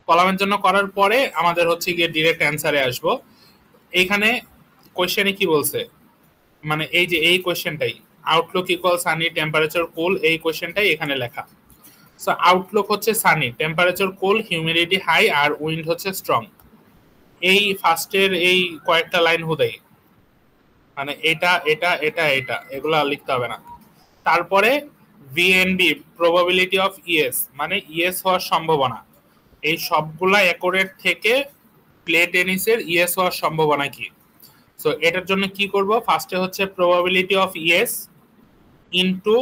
কলামের জন্য করার পরে আমাদের হচ্ছে গিয়ে ডিরেক্ট অ্যানসারে আসব। এইখানে কোশ্চেনে কি বলছে, মানে এই যে এই কোশ্চেনটাই আউটলুক ইকুয়াল সানি টেম্পারেচার কুল, এই কোশ্চেনটাই এখানে লেখা। সো আউটলুক হচ্ছে সানি, টেম্পারেচার কুল, হিউমিডিটি হাই আর উইন্ড হচ্ছে স্ট্রং। এই ফার্স্টের এই কয়েকটা লাইন হুদাই, মানে এটা এটা এটা এটা এগুলো লিখতে হবে না। তারপরে ভিএনবি প্রবাবিলিটি অফ ইয়েস, মানে ইয়েস হওয়ার সম্ভাবনা। এই সবগুলা অ্যাকোরেট থেকে প্লে টেনিসের ইয়েস হওয়ার সম্ভাবনা কি। সো এটার জন্য কি করব, ফার্স্টে হচ্ছে probability of yes into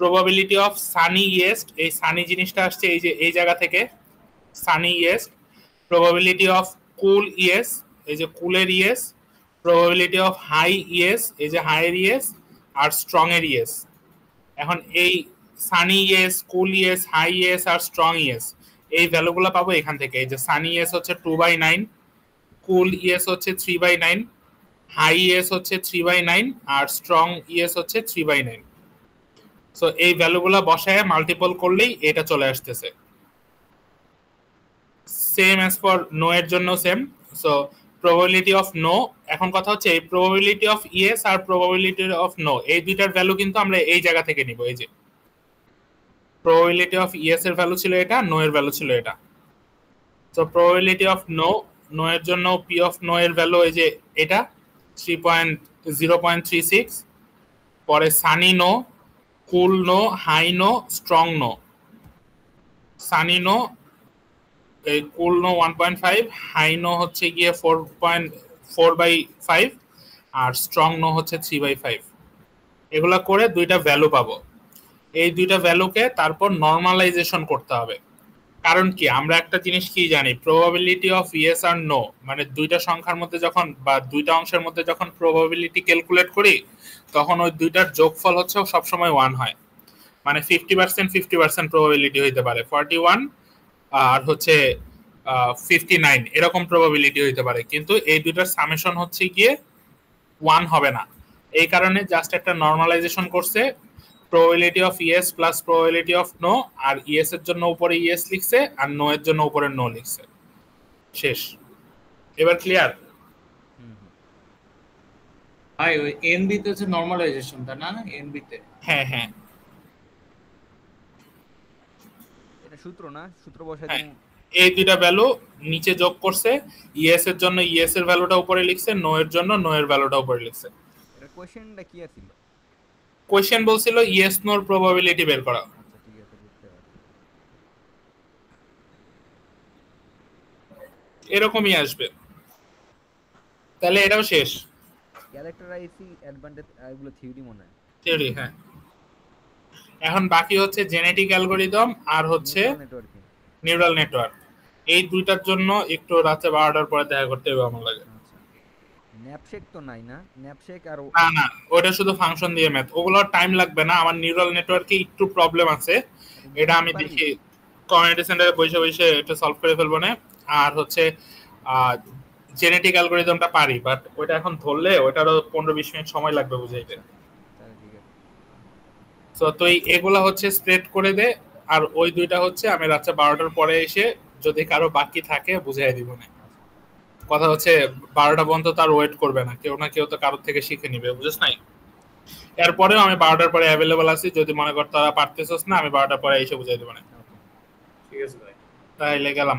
probability of sunny yes. এই সানি জিনিসটা আসছে এই যে এই জায়গা থেকে, sunny yes. Probability of cool yes, এই যে কুলের yes. Probability of high yes, এই যে হাইয়ের ইয়েস। আর স্ট্রং এর ইয়েস। এখন এই sunny yes, cool yes, high yes আর স্ট্রং ইয়েস, এই ভ্যালুগুলো পাবো এখান থেকে। এই যে সানি ইয়েস হচ্ছে 2/9, কুল ইয়েস হচ্ছে 3/9, হাই ইয়েস হচ্ছে 3/9 আর স্ট্রং ইয়েস হচ্ছে 3/9। সো এই ভ্যালুগুলো বসায় মাল্টিপল করলেই এটা চলে আসতেছে। সেম অ্যাজ ফর নো এর জন্য সেম। সো প্রবাবিলিটি অফ নো, এখন কথা হচ্ছে এই প্রবাবিলিটি অফ ইয়েস আর প্রবাবিলিটি অফ নো এই দুইটার ভ্যালু কিন্তু আমরা এই জায়গা থেকে নিব। এই যে প্রবাবিলিটি অফ ইয়েস এর ভ্যালু ছিল এটা, নো এর ভ্যালু ছিল এটা। So probability of no, no এর জন্য পি অফ নো এর ভ্যালু এই যে এটা 0.36। পরে sunny no, cool no, high no, strong no. Sunny no এই কুল নো 1.5, হাই নো হচ্ছে গিয়ে 4.4/5 আর স্ট্রং নো হচ্ছে 3/5। এগুলা করে দুইটা ভ্যালু পাবো। এই দুইটা ভ্যালুকে তারপর নর্মালাইজেশন করতে হবে। কারণ কি, আমরা একটা জিনিস কি জানি, প্রবাবিলিটি অফ ইয়েস আর নো, মানে দুইটা সংখ্যার মধ্যে যখন বা দুইটা অংশের মধ্যে যখন প্রবাবিলিটি ক্যালকুলেট করি তখন ওই দুইটার যোগফল হচ্ছে সবসময় 1 হয়। মানে 50% 50% প্রবাবিলিটি হইতে পারে, 41 আর হচ্ছে 59 এরকম প্রবাবিলিটি হইতে পারে, কিন্তু এই দুইটার সামেশন হচ্ছে গিয়ে 1 হবে না। এই কারণে জাস্ট একটা নর্মালাইজেশন করছে, probability of yes plus probability of no, আর ইয়েস এর জন্য উপরে ইয়েস লিখছে আর নো এর জন্য উপরে নো লিখছে, শেষ। এবার ক্লিয়ার? ভাই ওই এনবি তে হচ্ছে নরমালাইজেশনটা না, এনবি তে হ্যাঁ হ্যাঁ এটা সূত্র না, সূত্র বসাই হ্যাঁ। দিন। এই দুইটা ভ্যালু নিচে যোগ করছে, ইয়েস এর জন্য ইয়েস এর ভ্যালুটা উপরে লিখছে, নো এর জন্য নো এর ভ্যালুটা উপরে লিখছে। এটা কোশ্চেনটা কি ছিল? কোশ্চেন বলছিল ইয়েস নোর প্রবাবিলিটি বের করা। আচ্ছা ঠিক আছে, বুঝতে পারছি। এরকমই আসবে। তাহলে এটাও শেষ, ক্যারেক্টারাইজিং অ্যাডভান্টেজ এগুলো থিওরি মনে হয়। থিওরি। হ্যাঁ, এখন বাকি হচ্ছে জেনেটিক অ্যালগরিদম আর হচ্ছে নেটওয়ার্কিং, নিউরাল নেটওয়ার্ক। এই দুইটার জন্য একটু রাতে 12টার পরে দেখা করতে হবে আমার লাগে। আচ্ছা ন্যাপশেক তো নাই না? ন্যাপশেক আর না না, ওটা শুধু ফাংশন দিয়ে ম্যাথ, ওগুলো টাইম লাগবে না। আমার নিউরাল নেটওয়ার্কে একটু প্রবলেম আছে, এটা আমি দেখি কমিউনিটি সেন্টারে বসে বসে এটা সলভ করে ফেলবো না। আর হচ্ছে জেনেটিক অ্যালগরিদমটা পারি, বাট ওইটা এখন ধরলে ওইটারও 15-20 মিনিট সময় লাগবে বুঝাইতে। তাহলে ঠিক আছে। সো তুই এগুলা হচ্ছে স্প্রেড করে দে, আর ওই দুইটা হচ্ছে আমি রাত 12টার পরে এসে যদি কারো বাকি থাকে বুঝাই দিব না। কথা হচ্ছে 12টা পর্যন্ত তার ওয়েট করবে না, কেউ না কেউ তো কারোর থেকে শিখে নিবে, বুঝছ নাই? এরপরেও আমি 12টার পরে অ্যাভেলেবল আছি, যদি মনে কর তারা পারতেছস না আমি 12টার পরে এসে বুঝাই দেবো না। ঠিক আছে ভাই, তাইলে গেলাম।